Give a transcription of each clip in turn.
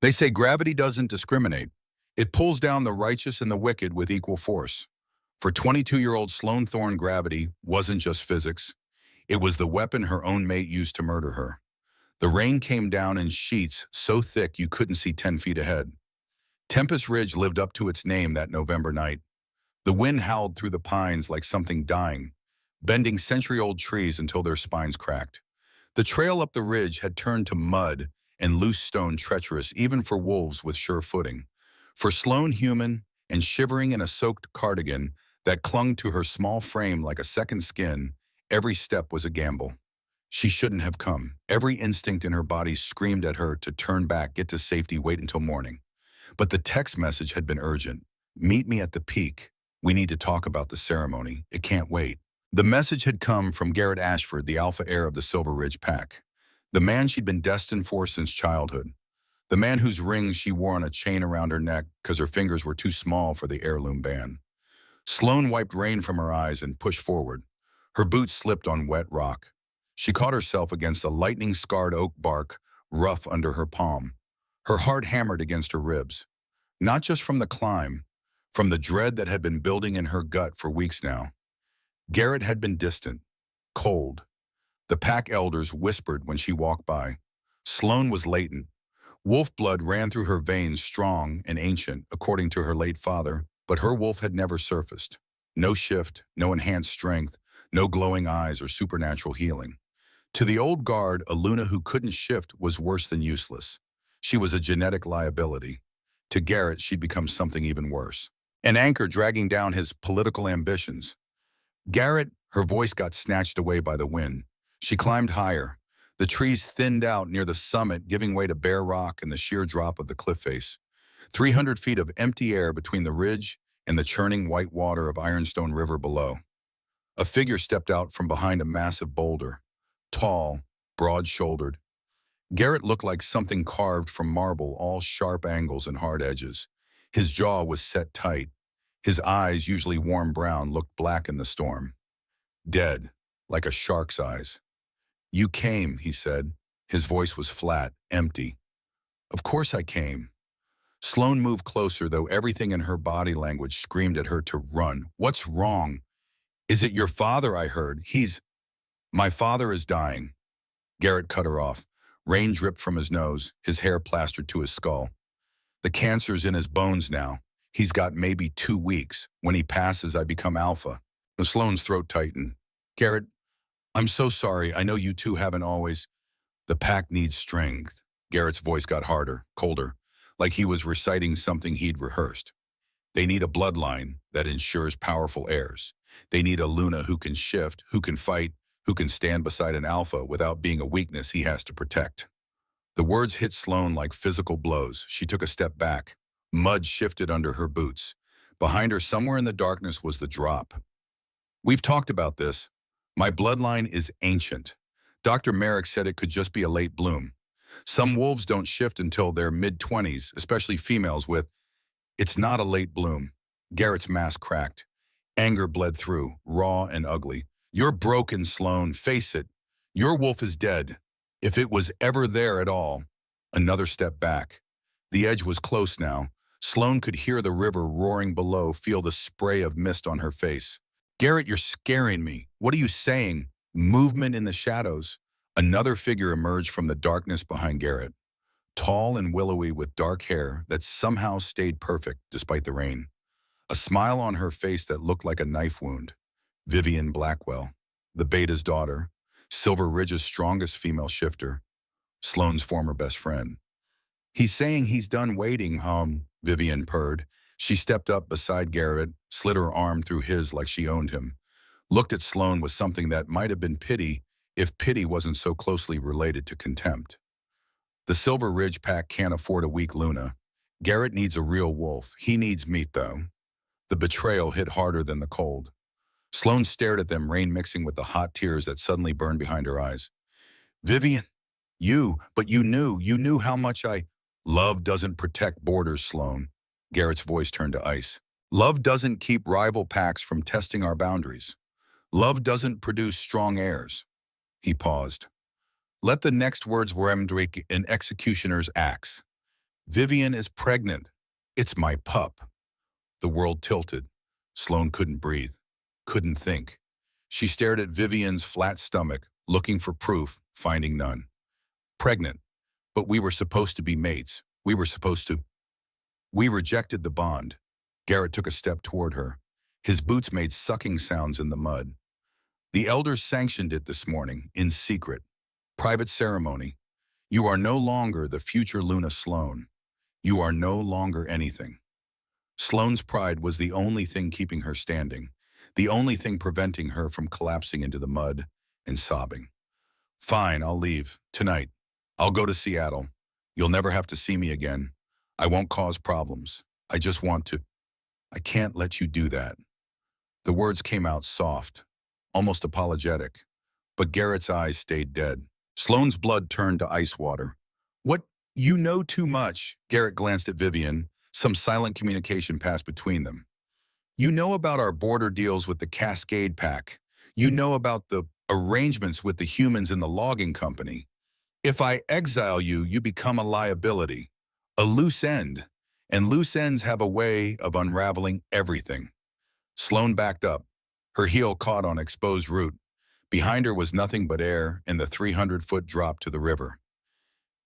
They say gravity doesn't discriminate. It pulls down the righteous and the wicked with equal force. For 22-year-old Sloane Thorne, gravity wasn't just physics. It was the weapon her own mate used to murder her. The rain came down in sheets so thick you couldn't see 10 feet ahead. Tempest Ridge lived up to its name that November night. The wind howled through the pines like something dying, bending century-old trees until their spines cracked. The trail up the ridge had turned to mud and loose stone, treacherous even for wolves with sure footing. For Sloane, human and shivering in a soaked cardigan that clung to her small frame like a second skin, every step was a gamble. She shouldn't have come. Every instinct in her body screamed at her to turn back, get to safety, wait until morning. But the text message had been urgent. Meet me at the peak. We need to talk about the ceremony. It can't wait. The message had come from Garrett Ashford, the alpha heir of the Silver Ridge Pack. The man she'd been destined for since childhood. The man whose rings she wore on a chain around her neck because her fingers were too small for the heirloom band. Sloane wiped rain from her eyes and pushed forward. Her boots slipped on wet rock. She caught herself against a lightning-scarred oak bark, rough under her palm. Her heart hammered against her ribs. Not just from the climb, from the dread that had been building in her gut for weeks now. Garrett had been distant, cold. The pack elders whispered when she walked by. Sloane was latent. Wolf blood ran through her veins, strong and ancient, according to her late father, but her wolf had never surfaced. No shift, no enhanced strength, no glowing eyes or supernatural healing. To the old guard, a Luna who couldn't shift was worse than useless. She was a genetic liability. To Garrett, she'd become something even worse. An anchor dragging down his political ambitions. Garrett, her voice got snatched away by the wind. She climbed higher. The trees thinned out near the summit, giving way to bare rock and the sheer drop of the cliff face. 300 feet of empty air between the ridge and the churning white water of Ironstone River below. A figure stepped out from behind a massive boulder. Tall, broad-shouldered. Garrett looked like something carved from marble, all sharp angles and hard edges. His jaw was set tight. His eyes, usually warm brown, looked black in the storm. Dead, like a shark's eyes. "You came," he said. His voice was flat, empty. "Of course I came." Sloane moved closer, though everything in her body language screamed at her to run. "What's wrong?" "Is it your father?" I heard. My father is dying." Garrett cut her off. Rain dripped from his nose, his hair plastered to his skull. "The cancer's in his bones now. He's got maybe 2 weeks. When he passes, I become alpha." Sloane's throat tightened. "Garrett, I'm so sorry. I know you two haven't always." "The pack needs strength." Garrett's voice got harder, colder, like he was reciting something he'd rehearsed. "They need a bloodline that ensures powerful heirs. They need a Luna who can shift, who can fight, who can stand beside an alpha without being a weakness he has to protect." The words hit Sloane like physical blows. She took a step back. Mud shifted under her boots. Behind her, somewhere in the darkness, was the drop. "We've talked about this. My bloodline is ancient. Dr. Merrick said it could just be a late bloom. Some wolves don't shift until their mid-20s, especially females with..." "It's not a late bloom." Garrett's mask cracked. Anger bled through, raw and ugly. "You're broken, Sloane. Face it. Your wolf is dead. If it was ever there at all." Another step back. The edge was close now. Sloane could hear the river roaring below, feel the spray of mist on her face. "Garrett, you're scaring me. What are you saying?" Movement in the shadows. Another figure emerged from the darkness behind Garrett. Tall and willowy with dark hair that somehow stayed perfect despite the rain. A smile on her face that looked like a knife wound. Vivian Blackwell, the Beta's daughter, Silver Ridge's strongest female shifter, Sloane's former best friend. "He's saying he's done waiting, Vivian purred. She stepped up beside Garrett, slid her arm through his like she owned him, looked at Sloane with something that might have been pity if pity wasn't so closely related to contempt. "The Silver Ridge Pack can't afford a weak Luna. Garrett needs a real wolf. He needs meat, though." The betrayal hit harder than the cold. Sloane stared at them, rain mixing with the hot tears that suddenly burned behind her eyes. "Vivian, but you knew how much I..." "Love doesn't protect borders, Sloane." Garrett's voice turned to ice. "Love doesn't keep rival packs from testing our boundaries. Love doesn't produce strong heirs." He paused. "Let the next words were an executioner's axe." Vivian is pregnant. It's my pup. The world tilted. Sloane couldn't breathe, couldn't think. She stared at Vivian's flat stomach, looking for proof, finding none. Pregnant. But we were supposed to be mates. We were supposed to. We rejected the bond. Garrett took a step toward her. His boots made sucking sounds in the mud. The elders sanctioned it this morning, in secret. Private ceremony. You are no longer the future Luna Sloane. You are no longer anything. Sloane's pride was the only thing keeping her standing, the only thing preventing her from collapsing into the mud and sobbing. Fine, I'll leave. Tonight. I'll go to Seattle. You'll never have to see me again. I won't cause problems. I just want to. I can't let you do that. The words came out soft, almost apologetic, but Garrett's eyes stayed dead. Sloane's blood turned to ice water. What? You know too much. Garrett glanced at Vivian. Some silent communication passed between them. You know about our border deals with the Cascade Pack. You know about the arrangements with the humans in the logging company. If I exile you, you become a liability, a loose end, and loose ends have a way of unraveling everything. Sloane backed up. Her heel caught on exposed root. Behind her was nothing but air and the 300-foot drop to the river.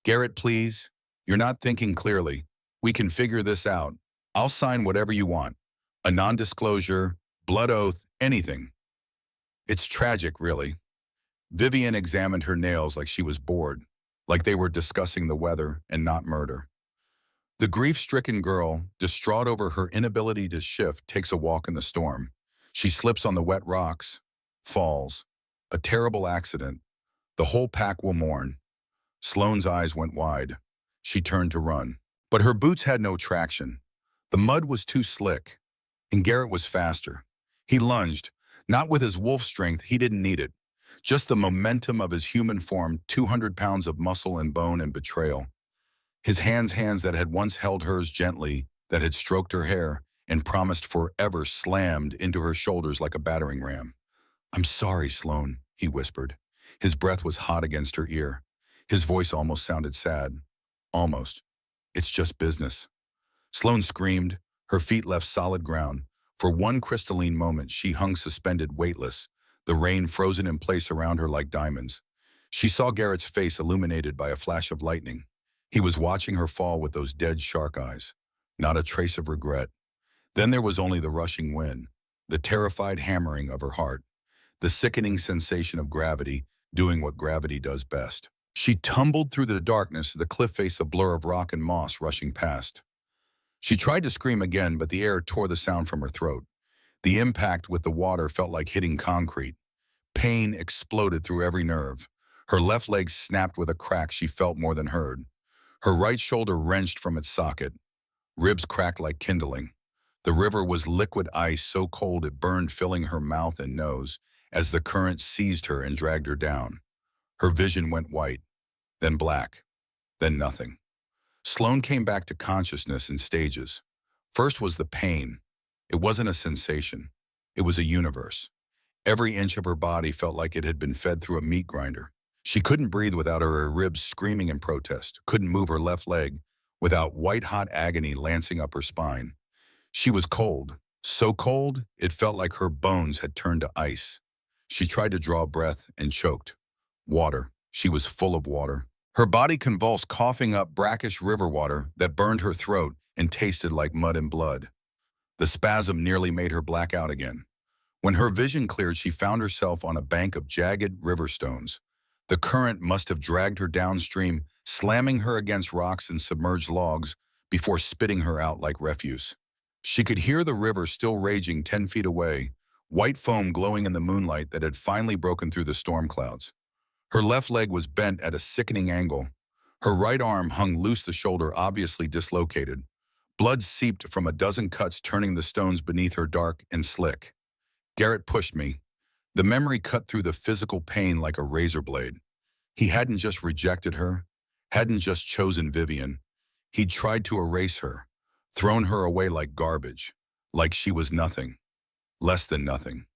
Garrett, please. You're not thinking clearly. We can figure this out. I'll sign whatever you want. A non-disclosure, blood oath, anything. It's tragic, really. Vivian examined her nails like she was bored, like they were discussing the weather and not murder. The grief-stricken girl, distraught over her inability to shift, takes a walk in the storm. She slips on the wet rocks, falls. A terrible accident. The whole pack will mourn. Sloane's eyes went wide. She turned to run. But her boots had no traction. The mud was too slick, and Garrett was faster. He lunged, not with his wolf strength, he didn't need it. Just the momentum of his human form, 200 pounds of muscle and bone and betrayal. His hands that had once held hers gently, that had stroked her hair and promised forever, slammed into her shoulders like a battering ram. I'm sorry, Sloane, he whispered. His breath was hot against her ear. His voice almost sounded sad. Almost. It's just business. Sloane screamed. Her feet left solid ground. For one crystalline moment, she hung suspended, weightless, the rain frozen in place around her like diamonds. She saw Garrett's face illuminated by a flash of lightning. He was watching her fall with those dead shark eyes. Not a trace of regret. Then there was only the rushing wind, the terrified hammering of her heart, the sickening sensation of gravity doing what gravity does best. She tumbled through the darkness, the cliff face a blur of rock and moss rushing past. She tried to scream again, but the air tore the sound from her throat. The impact with the water felt like hitting concrete. Pain exploded through every nerve. Her left leg snapped with a crack she felt more than heard. Her right shoulder wrenched from its socket. Ribs cracked like kindling. The river was liquid ice so cold it burned, filling her mouth and nose as the current seized her and dragged her down. Her vision went white, then black, then nothing. Sloane came back to consciousness in stages. First was the pain. It wasn't a sensation. It was a universe. Every inch of her body felt like it had been fed through a meat grinder. She couldn't breathe without her ribs screaming in protest, couldn't move her left leg without white-hot agony lancing up her spine. She was cold, so cold it felt like her bones had turned to ice. She tried to draw breath and choked. Water. She was full of water. Her body convulsed, coughing up brackish river water that burned her throat and tasted like mud and blood. The spasm nearly made her black out again. When her vision cleared, she found herself on a bank of jagged river stones. The current must have dragged her downstream, slamming her against rocks and submerged logs before spitting her out like refuse. She could hear the river still raging 10 feet away, white foam glowing in the moonlight that had finally broken through the storm clouds. Her left leg was bent at a sickening angle. Her right arm hung loose, the shoulder obviously dislocated. Blood seeped from a dozen cuts, turning the stones beneath her dark and slick. Garrett pushed me. The memory cut through the physical pain like a razor blade. He hadn't just rejected her, hadn't just chosen Vivian. He'd tried to erase her, thrown her away like garbage, like she was nothing, less than nothing.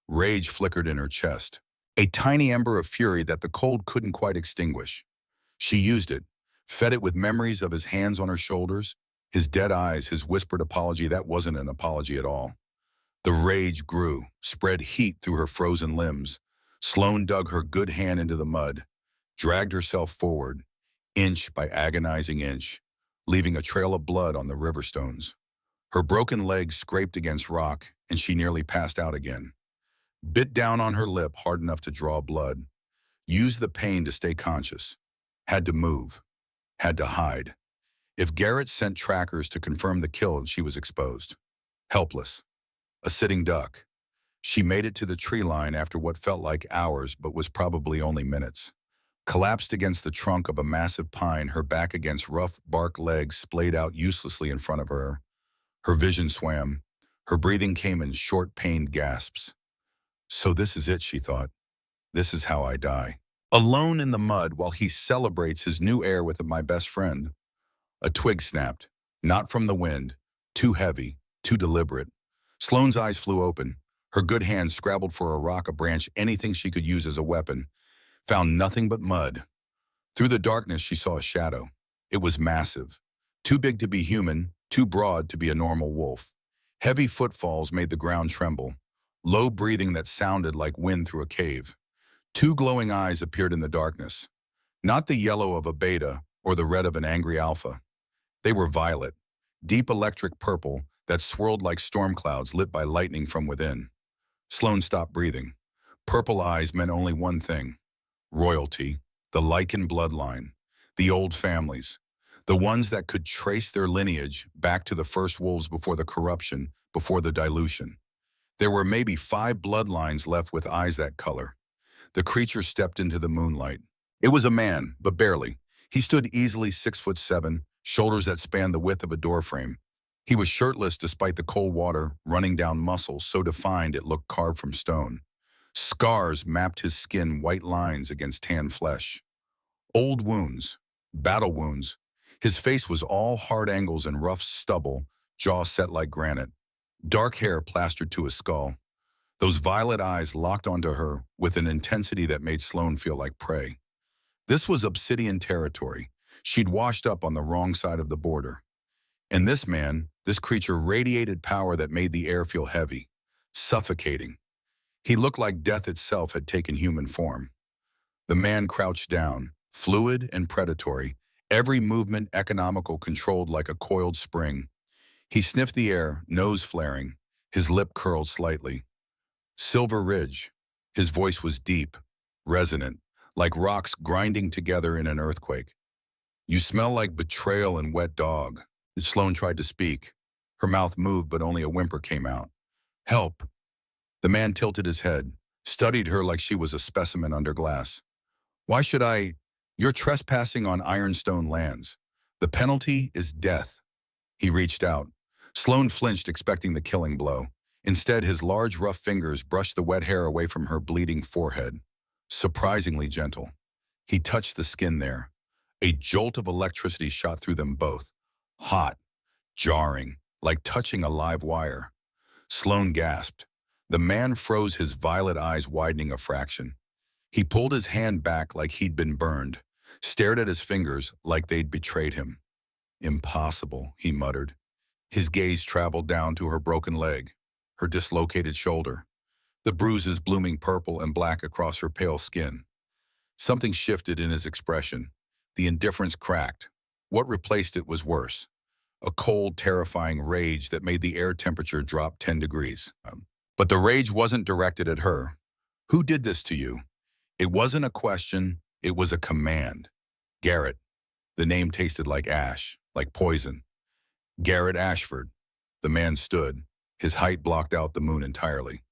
Rage flickered in her chest, a tiny ember of fury that the cold couldn't quite extinguish. She used it, fed it with memories of his hands on her shoulders, his dead eyes, his whispered apology that wasn't an apology at all. The rage grew, spread heat through her frozen limbs. Sloane dug her good hand into the mud, dragged herself forward, inch by agonizing inch, leaving a trail of blood on the river stones. Her broken legs scraped against rock, and she nearly passed out again. Bit down on her lip hard enough to draw blood. Used the pain to stay conscious. Had to move. Had to hide. If Garrett sent trackers to confirm the kill, she was exposed. Helpless. A sitting duck. She made it to the tree line after what felt like hours but was probably only minutes. Collapsed against the trunk of a massive pine, her back against rough bark legs splayed out uselessly in front of her. Her vision swam. Her breathing came in short, pained gasps. So this is it, she thought. This is how I die. Alone in the mud while he celebrates his new air with my best friend. A twig snapped. Not from the wind. Too heavy. Too deliberate. Sloane's eyes flew open. Her good hand scrabbled for a rock, a branch, anything she could use as a weapon. Found nothing but mud. Through the darkness, she saw a shadow. It was massive. Too big to be human, too broad to be a normal wolf. Heavy footfalls made the ground tremble. Low breathing that sounded like wind through a cave. Two glowing eyes appeared in the darkness. Not the yellow of a beta or the red of an angry alpha. They were violet, deep electric purple that swirled like storm clouds lit by lightning from within. Sloane stopped breathing. Purple eyes meant only one thing. Royalty, the Lycan bloodline, the old families, the ones that could trace their lineage back to the first wolves before the corruption, before the dilution. There were maybe 5 bloodlines left with eyes that color. The creature stepped into the moonlight. It was a man, but barely. He stood easily 6'7", shoulders that spanned the width of a doorframe. He was shirtless despite the cold water running down muscles so defined it looked carved from stone. Scars mapped his skin, white lines against tan flesh. Old wounds, battle wounds. His face was all hard angles and rough stubble, jaw set like granite. Dark hair plastered to his skull. Those violet eyes locked onto her with an intensity that made Sloane feel like prey. This was obsidian territory. She'd washed up on the wrong side of the border. And this man, this creature radiated power that made the air feel heavy, suffocating. He looked like death itself had taken human form. The man crouched down, fluid and predatory, every movement economical, controlled like a coiled spring. He sniffed the air, nose flaring, his lip curled slightly. Silver Ridge. His voice was deep, resonant, like rocks grinding together in an earthquake. You smell like betrayal and wet dog. Sloane tried to speak. Her mouth moved, but only a whimper came out. Help. The man tilted his head, studied her like she was a specimen under glass. Why should I? You're trespassing on ironstone lands. The penalty is death. He reached out. Sloane flinched, expecting the killing blow. Instead, his large, rough fingers brushed the wet hair away from her bleeding forehead. Surprisingly gentle. He touched the skin there. A jolt of electricity shot through them both. Hot, jarring, like touching a live wire. Sloane gasped. The man froze, his violet eyes widening a fraction. He pulled his hand back like he'd been burned, stared at his fingers like they'd betrayed him. Impossible, he muttered. His gaze traveled down to her broken leg, her dislocated shoulder, the bruises blooming purple and black across her pale skin. Something shifted in his expression. The indifference cracked. What replaced it was worse. A cold, terrifying rage that made the air temperature drop 10 degrees. But the rage wasn't directed at her. Who did this to you? It wasn't a question, it was a command. Garrett. The name tasted like ash, like poison. Garrett Ashford. The man stood. His height blocked out the moon entirely.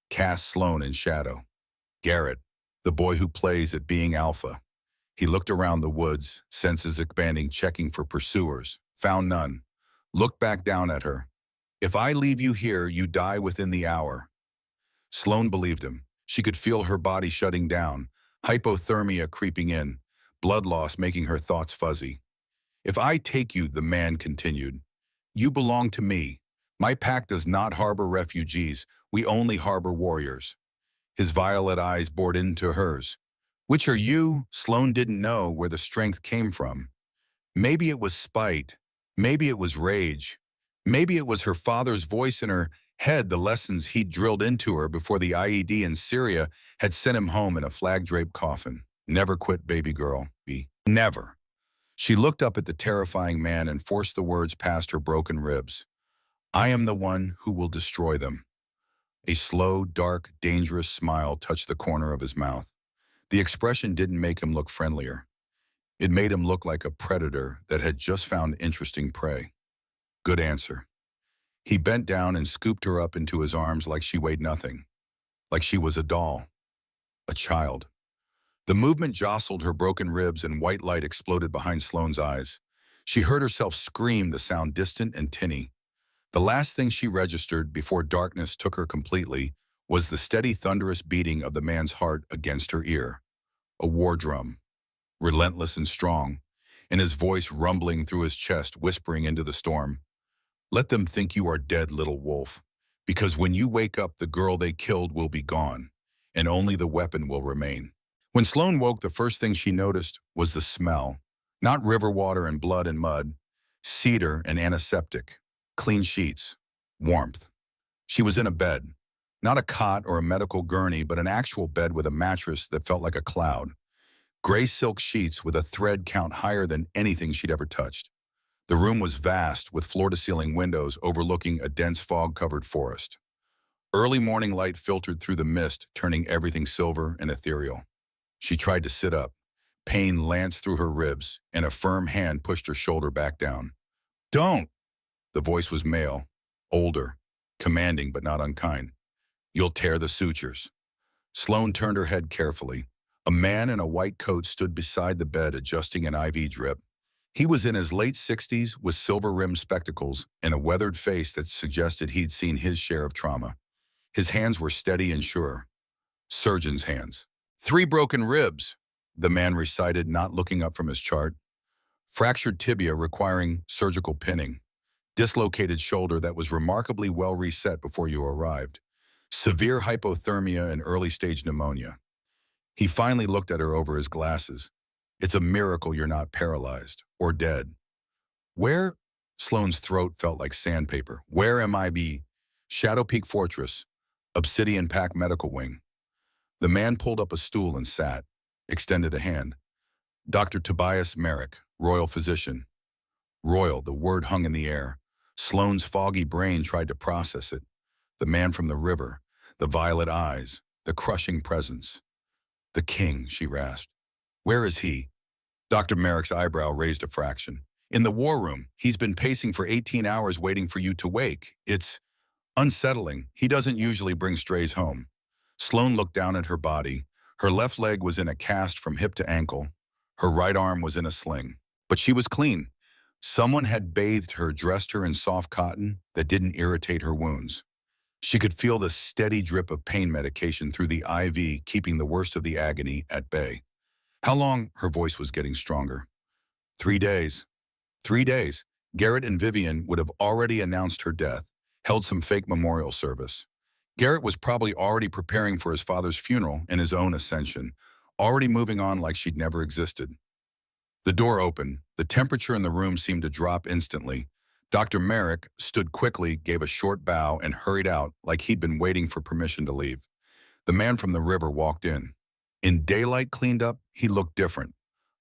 Cast Sloane in shadow. Garrett, the boy who plays at being alpha. He looked around the woods, senses expanding, checking for pursuers. Found none. Looked back down at her. If I leave you here, you die within the hour. Sloane believed him. She could feel her body shutting down, hypothermia creeping in, blood loss making her thoughts fuzzy. If I take you, the man continued, you belong to me. My pack does not harbor refugees. We only harbor warriors. His violet eyes bored into hers. Which are you? Sloane didn't know where the strength came from. Maybe it was spite. Maybe it was rage. Maybe it was her father's voice in her head, the lessons he'd drilled into her before the IED in Syria had sent him home in a flag-draped coffin. Never quit, baby girl. Never. She looked up at the terrifying man and forced the words past her broken ribs. I am the one who will destroy them. A slow, dark, dangerous smile touched the corner of his mouth. The expression didn't make him look friendlier. It made him look like a predator that had just found interesting prey. Good answer. He bent down and scooped her up into his arms like she weighed nothing, like she was a doll, a child. The movement jostled her broken ribs and white light exploded behind Sloane's eyes. She heard herself scream, the sound distant and tinny. The last thing she registered before darkness took her completely was the steady, thunderous beating of the man's heart against her ear. A war drum, relentless and strong, and his voice rumbling through his chest, whispering into the storm. Let them think you are dead, little wolf, because when you wake up, the girl they killed will be gone, and only the weapon will remain. When Sloane woke, the first thing she noticed was the smell. Not river water and blood and mud, cedar and antiseptic, clean sheets, warmth. She was in a bed, not a cot or a medical gurney, but an actual bed with a mattress that felt like a cloud. Gray silk sheets with a thread count higher than anything she'd ever touched. The room was vast, with floor-to-ceiling windows overlooking a dense fog-covered forest. Early morning light filtered through the mist, turning everything silver and ethereal. She tried to sit up. Pain lanced through her ribs, and a firm hand pushed her shoulder back down. Don't! The voice was male, older, commanding but not unkind. You'll tear the sutures. Sloane turned her head carefully. A man in a white coat stood beside the bed adjusting an IV drip. He was in his late 60s with silver-rimmed spectacles and a weathered face that suggested he'd seen his share of trauma. His hands were steady and sure. Surgeon's hands. 3 broken ribs, the man recited, not looking up from his chart. Fractured tibia requiring surgical pinning. Dislocated shoulder that was remarkably well reset before you arrived. Severe hypothermia and early-stage pneumonia. He finally looked at her over his glasses. It's a miracle you're not paralyzed or dead. Where? Sloane's throat felt like sandpaper. Where am I? Shadow Peak Fortress, Obsidian Pack Medical Wing. The man pulled up a stool and sat, extended a hand. Dr. Tobias Merrick, Royal Physician. Royal, the word hung in the air. Sloane's foggy brain tried to process it. The man from the river, the violet eyes, the crushing presence. The king, she rasped. Where is he? Dr. Merrick's eyebrow raised a fraction. In the war room. He's been pacing for 18 hours waiting for you to wake. It's unsettling. He doesn't usually bring strays home. Sloane looked down at her body. Her left leg was in a cast from hip to ankle. Her right arm was in a sling. But she was clean. Someone had bathed her, dressed her in soft cotton that didn't irritate her wounds. She could feel the steady drip of pain medication through the IV, keeping the worst of the agony at bay. How long? Her voice was getting stronger. 3 days. 3 days. Garrett and Vivian would have already announced her death, held some fake memorial service. Garrett was probably already preparing for his father's funeral and his own ascension, already moving on like she'd never existed. The door opened. The temperature in the room seemed to drop instantly. Dr. Merrick stood quickly, gave a short bow, and hurried out like he'd been waiting for permission to leave. The man from the river walked in. In daylight cleaned up, he looked different.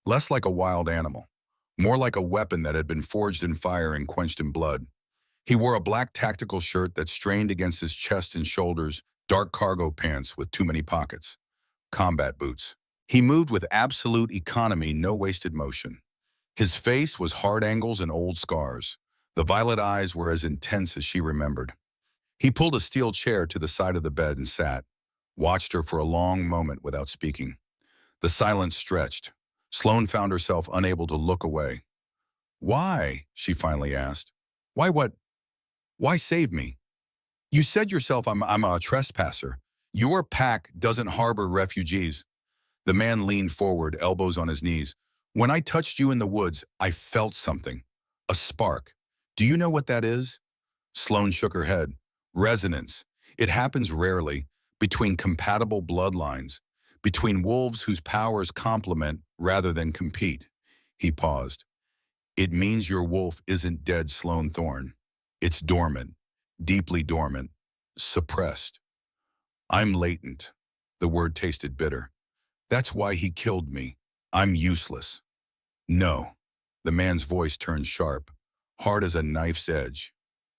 Less like a wild animal. More like a weapon that had been forged in fire and quenched in blood. He wore a black tactical shirt that strained against his chest and shoulders, dark cargo pants with too many pockets. Combat boots. He moved with absolute economy, no wasted motion. His face was hard angles and old scars. The violet eyes were as intense as she remembered. He pulled a steel chair to the side of the bed and sat, watched her for a long moment without speaking. The silence stretched. Sloane found herself unable to look away. Why? She finally asked. Why what? Why save me? You said yourself I'm a trespasser. Your pack doesn't harbor refugees. The man leaned forward, elbows on his knees. When I touched you in the woods, I felt something. A spark. Do you know what that is? Sloane shook her head. Resonance. It happens rarely, between compatible bloodlines, between wolves whose powers complement rather than compete. He paused. It means your wolf isn't dead, Sloan Thorne. It's dormant, deeply dormant, suppressed. I'm latent. The word tasted bitter. That's why he killed me. I'm useless. No. The man's voice turned sharp, hard as a knife's edge.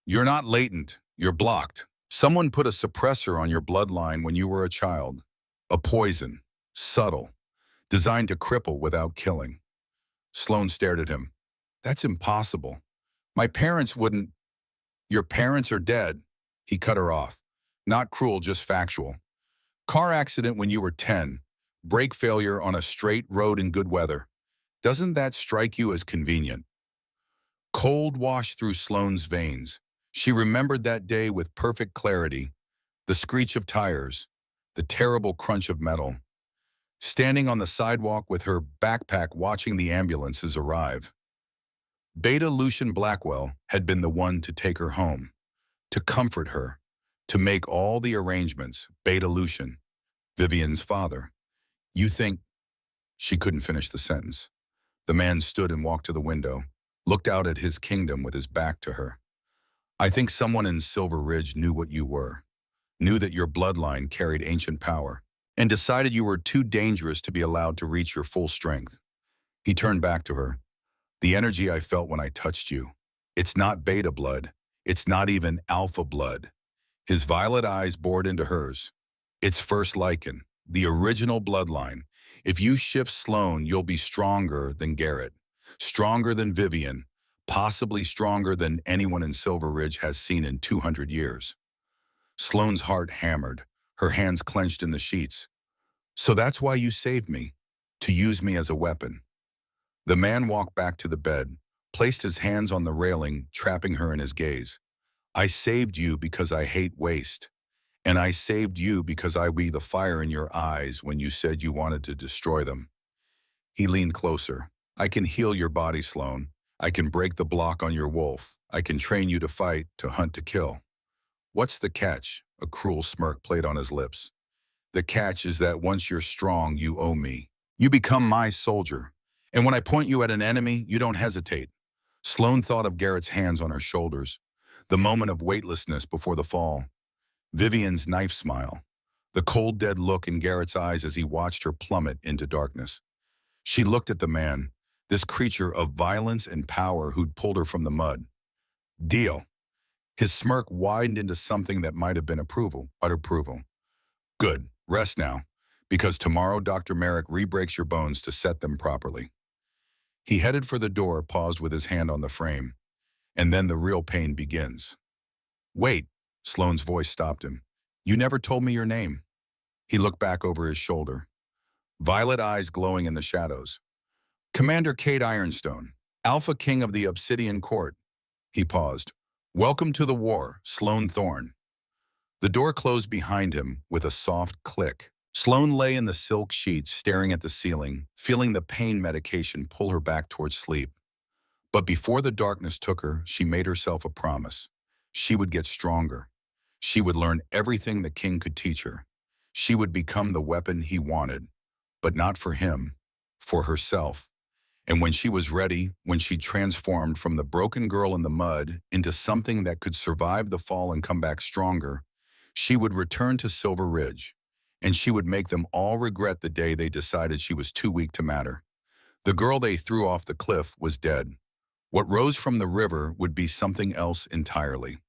You're not latent. You're blocked. Someone put a suppressor on your bloodline when you were a child. A poison. Subtle. Designed to cripple without killing. Sloan stared at him. That's impossible. My parents wouldn't. Your parents are dead. He cut her off. Not cruel, just factual. Car accident when you were 10. Brake failure on a straight road in good weather. Doesn't that strike you as convenient? Cold washed through Sloane's veins. She remembered that day with perfect clarity. The screech of tires. The terrible crunch of metal. Standing on the sidewalk with her backpack watching the ambulances arrive. Beta Lucian Blackwell had been the one to take her home, to comfort her, to make all the arrangements. Beta Lucian, Vivian's father. You think... She couldn't finish the sentence. The man stood and walked to the window, looked out at his kingdom with his back to her. I think someone in Silver Ridge knew what you were, knew that your bloodline carried ancient power, and decided you were too dangerous to be allowed to reach your full strength. He turned back to her. The energy I felt when I touched you. It's not beta blood. It's not even alpha blood. His violet eyes bored into hers. It's first lichen, the original bloodline. If you shift Sloan, you'll be stronger than Garrett, stronger than Vivian, possibly stronger than anyone in Silver Ridge has seen in 200 years. Sloane's heart hammered, her hands clenched in the sheets. So that's why you saved me, to use me as a weapon. The man walked back to the bed, placed his hands on the railing, trapping her in his gaze. I saved you because I hate waste. And I saved you because I be the fire in your eyes when you said you wanted to destroy them. He leaned closer. I can heal your body, Sloan. I can break the block on your wolf. I can train you to fight, to hunt, to kill. What's the catch? A cruel smirk played on his lips. The catch is that once you're strong, you owe me. You become my soldier. And when I point you at an enemy, you don't hesitate. Sloan thought of Garrett's hands on her shoulders, the moment of weightlessness before the fall. Vivian's knife smile, the cold, dead look in Garrett's eyes as he watched her plummet into darkness. She looked at the man, this creature of violence and power who'd pulled her from the mud. Deal. His smirk widened into something that might have been approval, utter approval. Good, rest now, because tomorrow Dr. Merrick re-breaks your bones to set them properly. He headed for the door, paused with his hand on the frame, and then the real pain begins. Wait, Sloane's voice stopped him. You never told me your name. He looked back over his shoulder, violet eyes glowing in the shadows. Commander Kate Ironstone, AlphaKing of the Obsidian Court. He paused. Welcome to the war, Sloan Thorne. The door closed behind him with a soft click. Sloan lay in the silk sheets, staring at the ceiling, feeling the pain medication pull her back towards sleep. But before the darkness took her, she made herself a promise. She would get stronger. She would learn everything the king could teach her. She would become the weapon he wanted, but not for him, for herself. And when she was ready, when she transformed from the broken girl in the mud into something that could survive the fall and come back stronger, she would return to Silver Ridge, and she would make them all regret the day they decided she was too weak to matter. The girl they threw off the cliff was dead. What rose from the river would be something else entirely.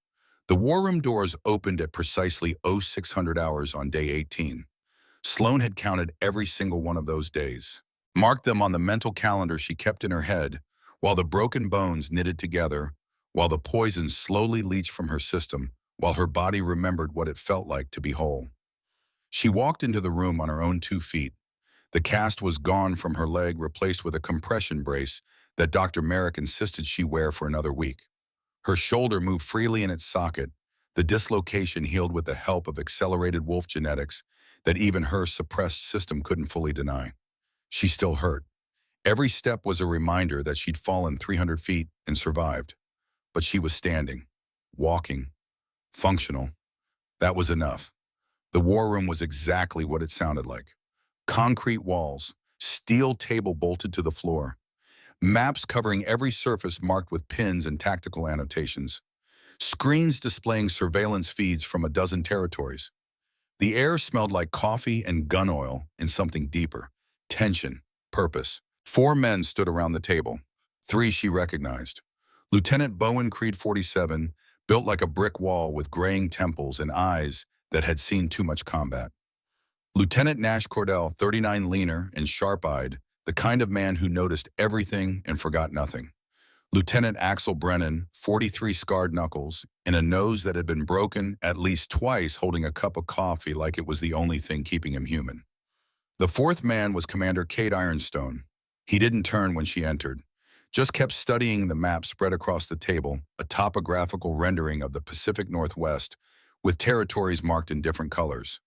The war room doors opened at precisely 0600 hours on day 18. Sloan had counted every single one of those days, marked them on the mental calendar she kept in her head, while the broken bones knitted together, while the poison slowly leached from her system, while her body remembered what it felt like to be whole. She walked into the room on her own 2 feet. The cast was gone from her leg, replaced with a compression brace that Dr. Merrick insisted she wear for another week. Her shoulder moved freely in its socket, the dislocation healed with the help of accelerated wolf genetics that even her suppressed system couldn't fully deny. She still hurt. Every step was a reminder that she'd fallen 300 feet and survived. But she was standing, walking, functional. That was enough. The war room was exactly what it sounded like. Concrete walls, steel table bolted to the floor. Maps covering every surface marked with pins and tactical annotations. Screens displaying surveillance feeds from a dozen territories. The air smelled like coffee and gun oil and something deeper. Tension, purpose. 4 men stood around the table. 3 she recognized. Lieutenant Bowen Creed 47, built like a brick wall with graying temples and eyes that had seen too much combat. Lieutenant Nash Cordell, 39, leaner and sharp-eyed, the kind of man who noticed everything and forgot nothing. Lieutenant Axel Brennan, 43, scarred knuckles, and a nose that had been broken at least twice, holding a cup of coffee like it was the only thing keeping him human. The 4th man was Commander Kate Ironstone. He didn't turn when she entered, just kept studying the map spread across the table, a topographical rendering of the Pacific Northwest with territories marked in different colors.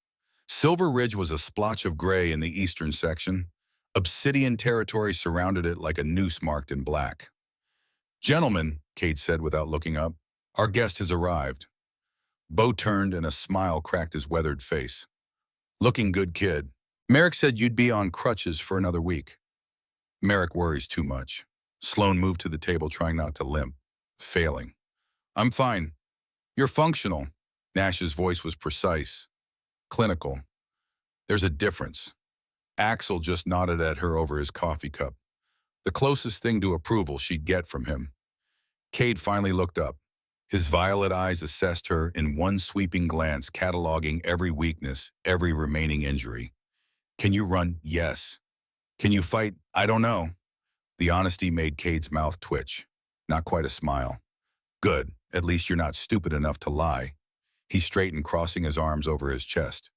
Silver Ridge was a splotch of gray in the eastern section. Obsidian territory surrounded it like a noose marked in black. "Gentlemen," Kate said without looking up, "our guest has arrived." Bo turned and a smile cracked his weathered face. "Looking good, kid. Merrick said you'd be on crutches for another week." "Merrick worries too much." Sloan moved to the table, trying not to limp, failing. "I'm fine. You're functional." Nash's voice was precise, clinical. "There's a difference." Axel just nodded at her over his coffee cup. The closest thing to approval she'd get from him. Cade finally looked up. His violet eyes assessed her in one sweeping glance, cataloging every weakness, every remaining injury. "Can you run?" "Yes." "Can you fight?" "I don't know." The honesty made Cade's mouth twitch. Not quite a smile. "Good. At least you're not stupid enough to lie." He straightened, crossing his arms over his chest.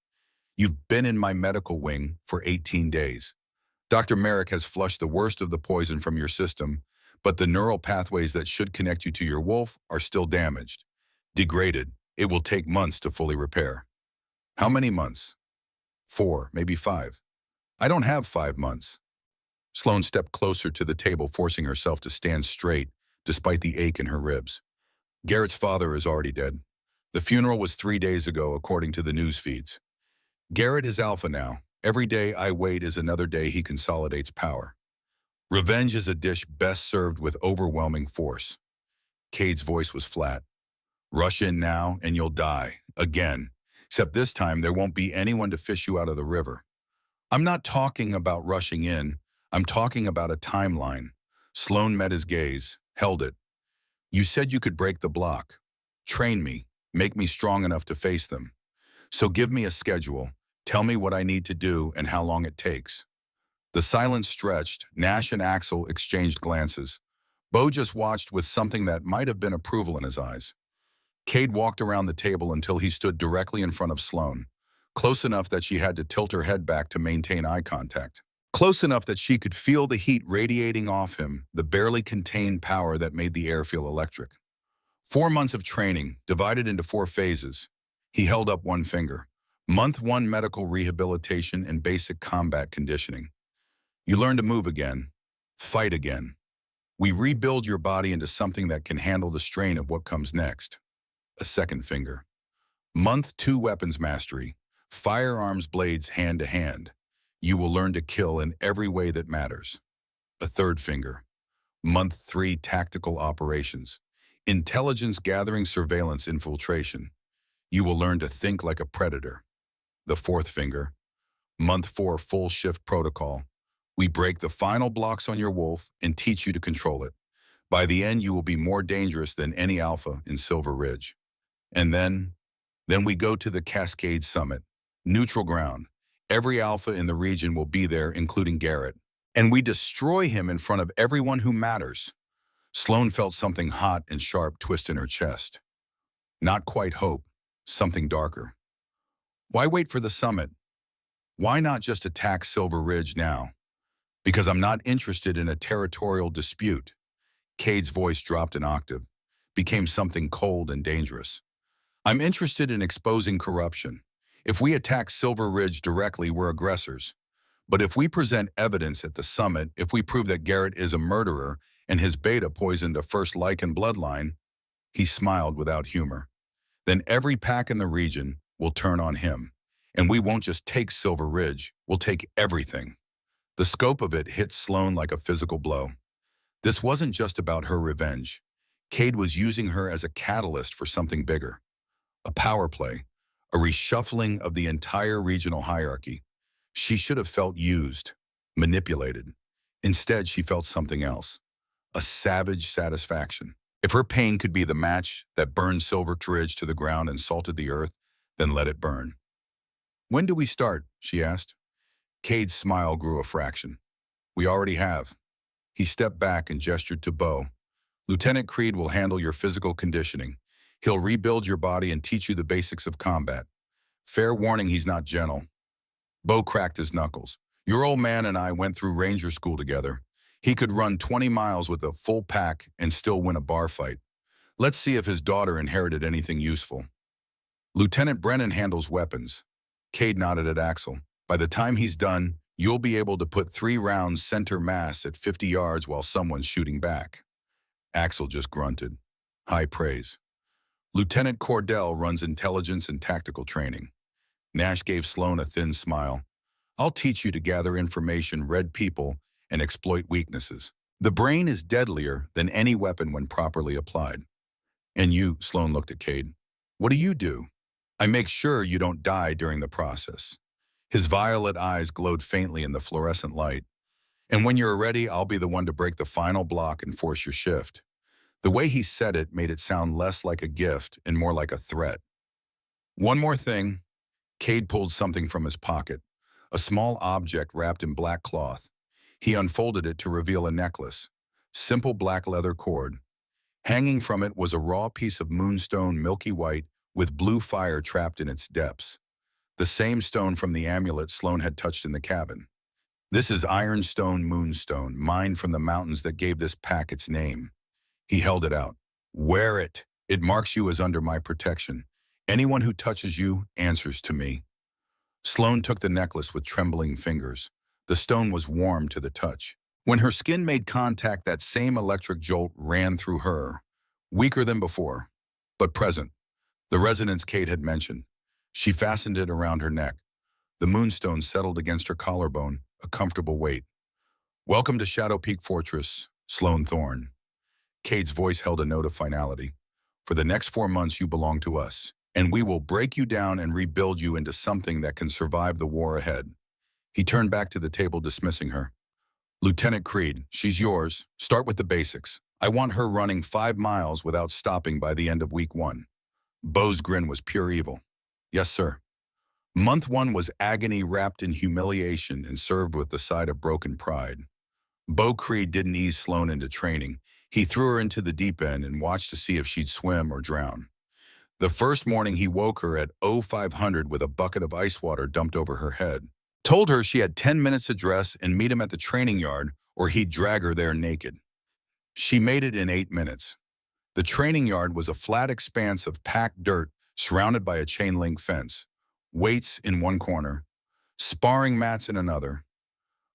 "You've been in my medical wing for 18 days. Dr. Merrick has flushed the worst of the poison from your system, but the neural pathways that should connect you to your wolf are still damaged, degraded. It will take months to fully repair." "How many months?" 4, maybe 5. "I don't have 5 months." Sloan stepped closer to the table, forcing herself to stand straight despite the ache in her ribs. "Garrett's father is already dead. The funeral was 3 days ago, according to the news feeds. Garrett is Alpha now. Every day I wait is another day he consolidates power. Revenge is a dish best served with overwhelming force." Cade's voice was flat. "Rush in now and you'll die. Again. Except this time there won't be anyone to fish you out of the river." "I'm not talking about rushing in. I'm talking about a timeline." Sloan met his gaze, held it. "You said you could break the block. Train me. Make me strong enough to face them. So give me a schedule. Tell me what I need to do and how long it takes." The silence stretched. Nash and Axel exchanged glances. Bo just watched with something that might have been approval in his eyes. Cade walked around the table until he stood directly in front of Sloan, close enough that she had to tilt her head back to maintain eye contact. Close enough that she could feel the heat radiating off him, the barely contained power that made the air feel electric. 4 months of training, divided into 4 phases. He held up one finger. Month 1, medical rehabilitation and basic combat conditioning. You learn to move again, fight again. We rebuild your body into something that can handle the strain of what comes next. A second finger. Month 2, weapons mastery. Firearms blades hand to hand. You will learn to kill in every way that matters. A third finger. Month 3, tactical operations. Intelligence gathering, surveillance, infiltration. You will learn to think like a predator. The fourth finger. Month 4, full shift protocol. We break the final blocks on your wolf and teach you to control it. By the end, you will be more dangerous than any alpha in Silver Ridge. And then we go to the Cascade Summit. Neutral ground. Every alpha in the region will be there, including Garrett. And we destroy him in front of everyone who matters. Sloan felt something hot and sharp twist in her chest. Not quite hope, something darker. Why wait for the summit? Why not just attack Silver Ridge now? Because I'm not interested in a territorial dispute. Cade's voice dropped an octave, became something cold and dangerous. I'm interested in exposing corruption. If we attack Silver Ridge directly, we're aggressors. But if we present evidence at the summit, if we prove that Garrett is a murderer and his beta poisoned a first Lycan bloodline, he smiled without humor, then every pack in the region will turn on him. And we won't just take Silver Ridge, we'll take everything. The scope of it hit Sloan like a physical blow. This wasn't just about her revenge. Cade was using her as a catalyst for something bigger. A power play, a reshuffling of the entire regional hierarchy. She should have felt used, manipulated. Instead, she felt something else, a savage satisfaction. If her pain could be the match that burned Silver Tridge to the ground and salted the earth, then let it burn. When do we start? She asked. Cade's smile grew a fraction. We already have. He stepped back and gestured to Bo. Lieutenant Creed will handle your physical conditioning. He'll rebuild your body and teach you the basics of combat. Fair warning, he's not gentle. Bo cracked his knuckles. Your old man and I went through ranger school together. He could run 20 miles with a full pack and still win a bar fight. Let's see if his daughter inherited anything useful. Lieutenant Brennan handles weapons. Cade nodded at Axel. By the time he's done, you'll be able to put 3 rounds center mass at 50 yards while someone's shooting back. Axel just grunted. High praise. Lieutenant Cordell runs intelligence and tactical training. Nash gave Sloan a thin smile. I'll teach you to gather information, read people, and exploit weaknesses. The brain is deadlier than any weapon when properly applied. And you, Sloan looked at Cade. What do you do? I make sure you don't die during the process. His violet eyes glowed faintly in the fluorescent light. And when you're ready, I'll be the one to break the final block and force your shift. The way he said it made it sound less like a gift and more like a threat. One more thing. Cade pulled something from his pocket, a small object wrapped in black cloth. He unfolded it to reveal a necklace, simple black leather cord. Hanging from it was a raw piece of moonstone, milky white, with blue fire trapped in its depths. The same stone from the amulet Sloan had touched in the cabin. This is Ironstone Moonstone, mined from the mountains that gave this pack its name. He held it out. Wear it. It marks you as under my protection. Anyone who touches you answers to me. Sloan took the necklace with trembling fingers. The stone was warm to the touch. When her skin made contact, that same electric jolt ran through her, weaker than before, but present. The resonance Cade had mentioned. She fastened it around her neck. The moonstone settled against her collarbone, a comfortable weight. Welcome to Shadow Peak Fortress, Sloan Thorne. Cade's voice held a note of finality. For the next 4 months, you belong to us, and we will break you down and rebuild you into something that can survive the war ahead. He turned back to the table, dismissing her. Lieutenant Creed, she's yours. Start with the basics. I want her running 5 miles without stopping by the end of week 1. Bo's grin was pure evil. Yes, sir. Month 1 was agony wrapped in humiliation and served with the side of broken pride. Bo Creed didn't ease Sloan into training. He threw her into the deep end and watched to see if she'd swim or drown. The first morning he woke her at 0500 with a bucket of ice water dumped over her head. Told her she had 10 minutes to dress and meet him at the training yard or he'd drag her there naked. She made it in 8 minutes. The training yard was a flat expanse of packed dirt surrounded by a chain-link fence, weights in one corner, sparring mats in another,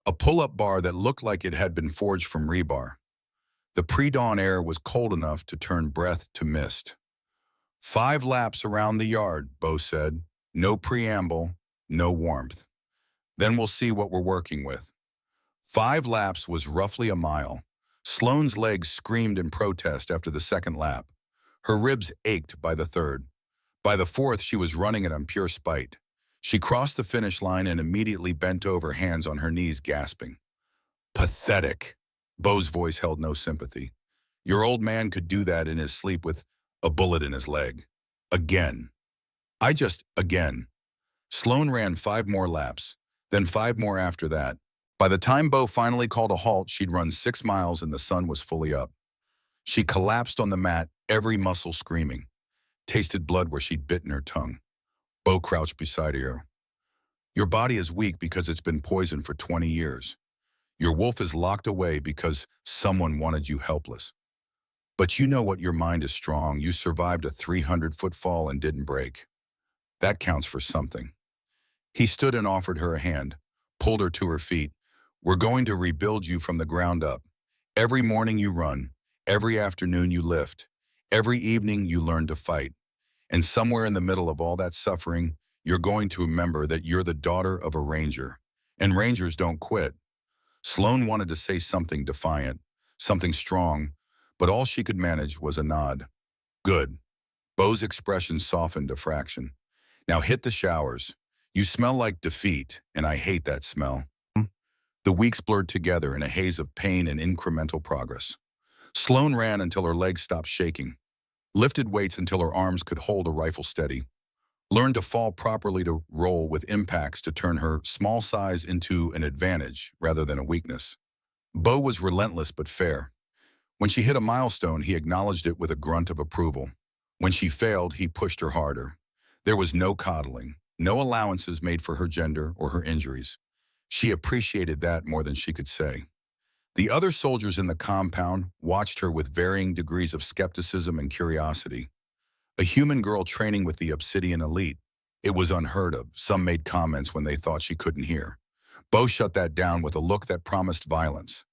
a pull-up bar that looked like it had been forged from rebar. The pre-dawn air was cold enough to turn breath to mist. 5 laps around the yard, Bo said. No preamble, no warmth. Then we'll see what we're working with. 5 laps was roughly a mile. Sloane's legs screamed in protest after the second lap. Her ribs ached by the third. By the fourth, she was running it on pure spite. She crossed the finish line and immediately bent over, hands on her knees, gasping. Pathetic. Bo's voice held no sympathy. Your old man could do that in his sleep with a bullet in his leg. Again. Again. Sloan ran 5 more laps, then 5 more after that. By the time Bo finally called a halt, she'd run 6 miles and the sun was fully up. She collapsed on the mat, every muscle screaming. Tasted blood where she'd bitten her tongue. Bo crouched beside her. Your body is weak because it's been poisoned for 20 years. Your wolf is locked away because someone wanted you helpless. But you know what, your mind is strong. You survived a 300-foot fall and didn't break. That counts for something. He stood and offered her a hand, pulled her to her feet. We're going to rebuild you from the ground up. Every morning you run, every afternoon you lift, every evening you learn to fight. And somewhere in the middle of all that suffering, you're going to remember that you're the daughter of a ranger. And rangers don't quit. Sloan wanted to say something defiant, something strong, but all she could manage was a nod. Good. Bo's expression softened a fraction. Now hit the showers. You smell like defeat, and I hate that smell. The weeks blurred together in a haze of pain and incremental progress. Sloane ran until her legs stopped shaking, lifted weights until her arms could hold a rifle steady, learned to fall properly to roll with impacts to turn her small size into an advantage rather than a weakness. Bo was relentless but fair. When she hit a milestone, he acknowledged it with a grunt of approval. When she failed, he pushed her harder. There was no coddling, no allowances made for her gender or her injuries. She appreciated that more than she could say. The other soldiers in the compound watched her with varying degrees of skepticism and curiosity. A human girl training with the Obsidian elite. It was unheard of. Some made comments when they thought she couldn't hear. Bo shut that down with a look that promised violence.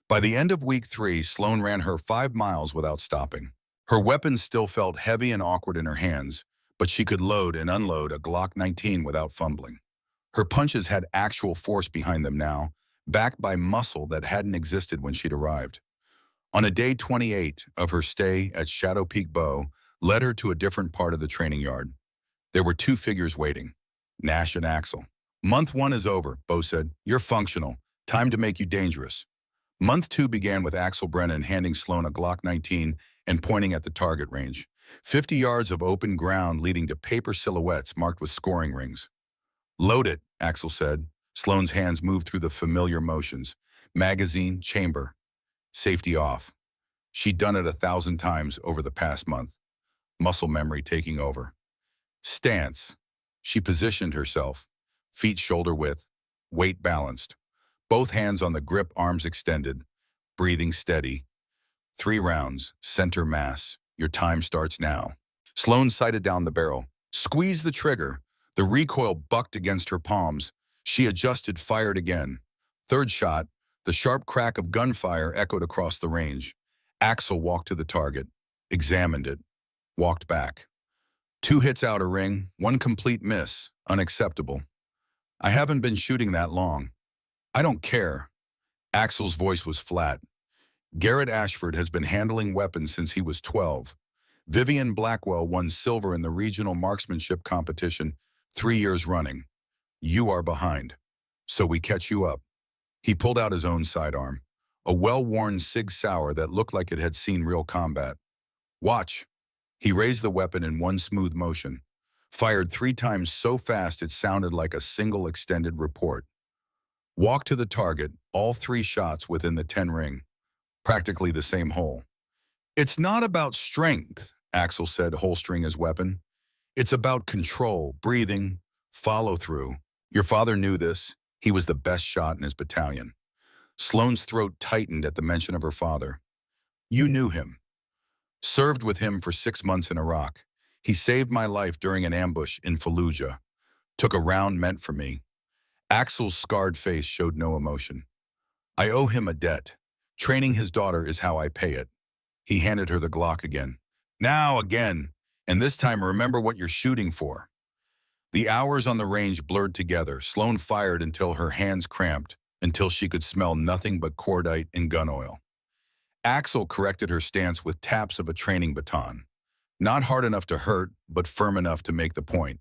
By the end of week 3, Sloane ran her 5 miles without stopping. Her weapons still felt heavy and awkward in her hands, but she could load and unload a Glock 19 without fumbling. Her punches had actual force behind them now, backed by muscle that hadn't existed when she'd arrived. On a day 28 of her stay at Shadow Peak, Bo led her to a different part of the training yard. There were 2 figures waiting, Nash and Axel. Month 1 is over, Bo said. You're functional. Time to make you dangerous. Month 2 began with Axel Brennan handing Sloane a Glock 19 and pointing at the target range. 50 yards of open ground leading to paper silhouettes marked with scoring rings. Load it, Axel said. Sloane's hands moved through the familiar motions. Magazine, chamber, safety off. She'd done it 1,000 times over the past month. Muscle memory taking over. Stance. She positioned herself, feet shoulder width, weight balanced. Both hands on the grip, arms extended, breathing steady. 3 rounds, center mass. Your time starts now. Sloane sighted down the barrel, squeezed the trigger. The recoil bucked against her palms. She adjusted, fired again. 3rd shot, the sharp crack of gunfire echoed across the range. Axel walked to the target, examined it, walked back. 2 hits outer ring, 1 complete miss, unacceptable. I haven't been shooting that long. I don't care. Axel's voice was flat. Garrett Ashford has been handling weapons since he was 12. Vivian Blackwell won silver in the regional marksmanship competition 3 years running. You are behind. So we catch you up. He pulled out his own sidearm, a well-worn Sig Sauer that looked like it had seen real combat. Watch. He raised the weapon in one smooth motion, fired 3 times so fast it sounded like a single extended report. Walked to the target, all 3 shots within the 10 ring, practically the same hole. It's not about strength, Axel said, holstering his weapon. It's about control, breathing, follow-through. Your father knew this. He was the best shot in his battalion. Sloane's throat tightened at the mention of her father. You knew him. Served with him for 6 months in Iraq. He saved my life during an ambush in Fallujah. Took a round meant for me. Axel's scarred face showed no emotion. I owe him a debt. Training his daughter is how I pay it. He handed her the Glock again. Now again, and this time remember what you're shooting for. The hours on the range blurred together. Sloane fired until her hands cramped, until she could smell nothing but cordite and gun oil. Axel corrected her stance with taps of a training baton. Not hard enough to hurt, but firm enough to make the point.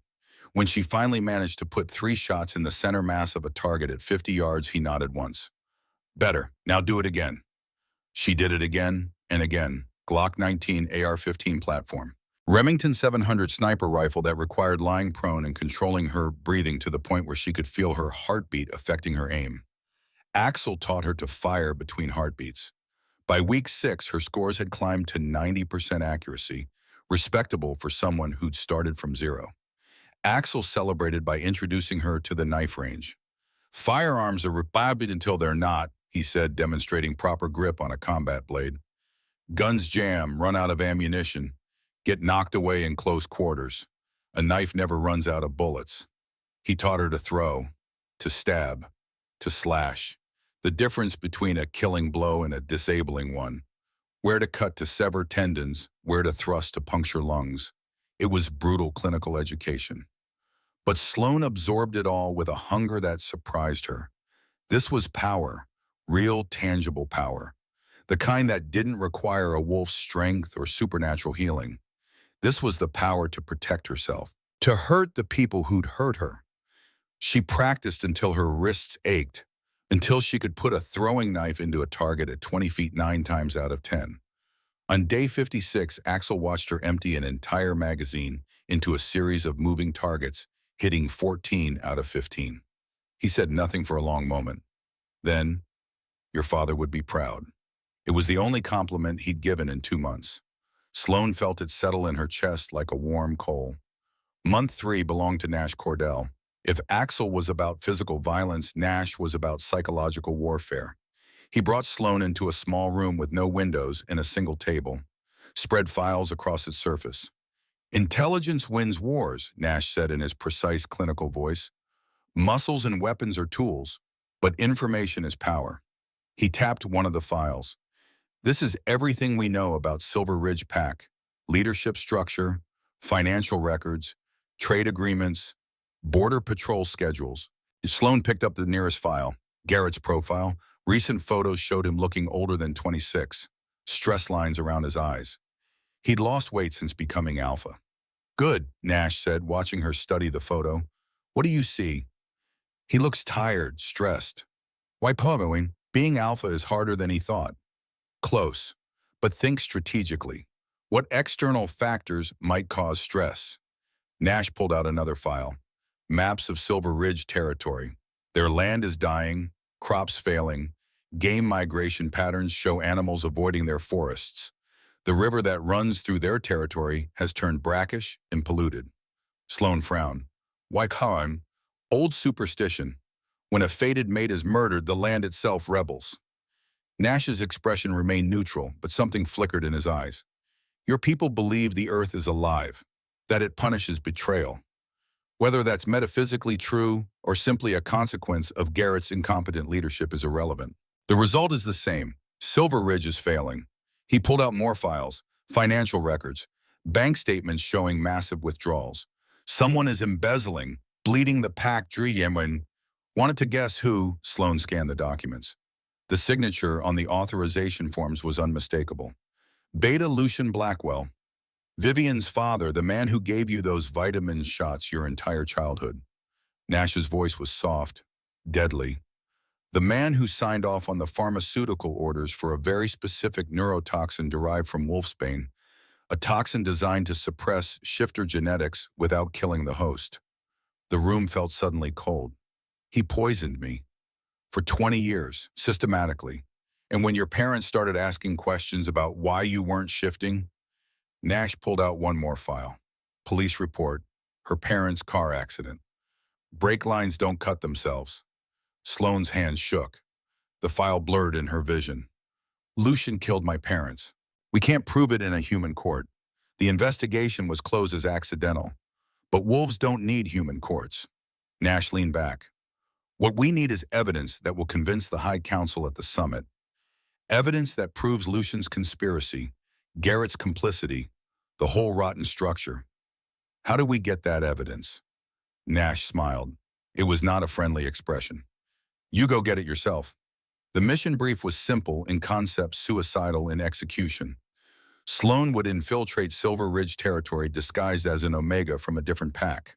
When she finally managed to put 3 shots in the center mass of a target at 50 yards, he nodded once. Better. Now do it again. She did it again and again. Glock 19 AR-15 platform. Remington 700 sniper rifle that required lying prone and controlling her breathing to the point where she could feel her heartbeat affecting her aim. Axel taught her to fire between heartbeats. By week 6, her scores had climbed to 90% accuracy, respectable for someone who'd started from 0. Axel celebrated by introducing her to the knife range. Firearms are rebobbied until they're not, he said, demonstrating proper grip on a combat blade. Guns jam, run out of ammunition, get knocked away in close quarters. A knife never runs out of bullets. He taught her to throw, to stab, to slash. The difference between a killing blow and a disabling one. Where to cut to sever tendons, where to thrust to puncture lungs. It was brutal clinical education. But Sloane absorbed it all with a hunger that surprised her. This was power, real tangible power. the kind that didn't require a wolf's strength or supernatural healing. This was the power to protect herself, to hurt the people who'd hurt her. She practiced until her wrists ached, until she could put a throwing knife into a target at 20 feet 9 times out of 10. On day 56, Axel watched her empty an entire magazine into a series of moving targets, hitting 14 out of 15. He said nothing for a long moment. Then, "Your father would be proud." It was the only compliment he'd given in 2 months. Sloane felt it settle in her chest like a warm coal. Month 3 belonged to Nash Cordell. If Axel was about physical violence, Nash was about psychological warfare. He brought Sloane into a small room with no windows and a single table, spread files across its surface. "Intelligence wins wars," Nash said in his precise clinical voice. "Muscles and weapons are tools, but information is power." He tapped one of the files. "This is everything we know about Silver Ridge Pack: leadership structure, financial records, trade agreements, border patrol schedules." Sloane picked up the nearest file. Garrett's profile. Recent photos showed him looking older than 26, stress lines around his eyes. He'd lost weight since becoming Alpha. "Good," Nash said, watching her study the photo. "What do you see?" "He looks tired, stressed." "Why povoing? Being Alpha is harder than he thought." "Close, but think strategically. What external factors might cause stress?" Nash pulled out another file. Maps of Silver Ridge territory. Their land is dying, crops failing, game migration patterns show animals avoiding their forests. The river that runs through their territory has turned brackish and polluted. Sloane frowned. "Why calm? Old superstition. When a fated mate is murdered, the land itself rebels." Nash's expression remained neutral, but something flickered in his eyes. "Your people believe the earth is alive, that it punishes betrayal. Whether that's metaphysically true or simply a consequence of Garrett's incompetent leadership is irrelevant. The result is the same. Silver Ridge is failing." He pulled out more files, financial records, bank statements showing massive withdrawals. "Someone is embezzling, bleeding the pack Dreyemen." "Wanted to guess who?" Sloane scanned the documents. The signature on the authorization forms was unmistakable. "Beta Lucian Blackwell. Vivian's father, the man who gave you those vitamin shots your entire childhood." Nash's voice was soft, deadly. "The man who signed off on the pharmaceutical orders for a very specific neurotoxin derived from wolfsbane, a toxin designed to suppress shifter genetics without killing the host." The room felt suddenly cold. "He poisoned me. For 20 years, systematically. And when your parents started asking questions about why you weren't shifting..." Nash pulled out one more file. Police report, her parents' car accident. "Brake lines don't cut themselves." Sloane's hands shook. The file blurred in her vision. "Lucian killed my parents. We can't prove it in a human court. The investigation was closed as accidental. But wolves don't need human courts." Nash leaned back. "What we need is evidence that will convince the High Council at the summit. Evidence that proves Lucian's conspiracy, Garrett's complicity, the whole rotten structure. How do we get that evidence?" Nash smiled. It was not a friendly expression. "You go get it yourself." The mission brief was simple in concept, suicidal in execution. Sloane would infiltrate Silver Ridge territory disguised as an Omega from a different pack.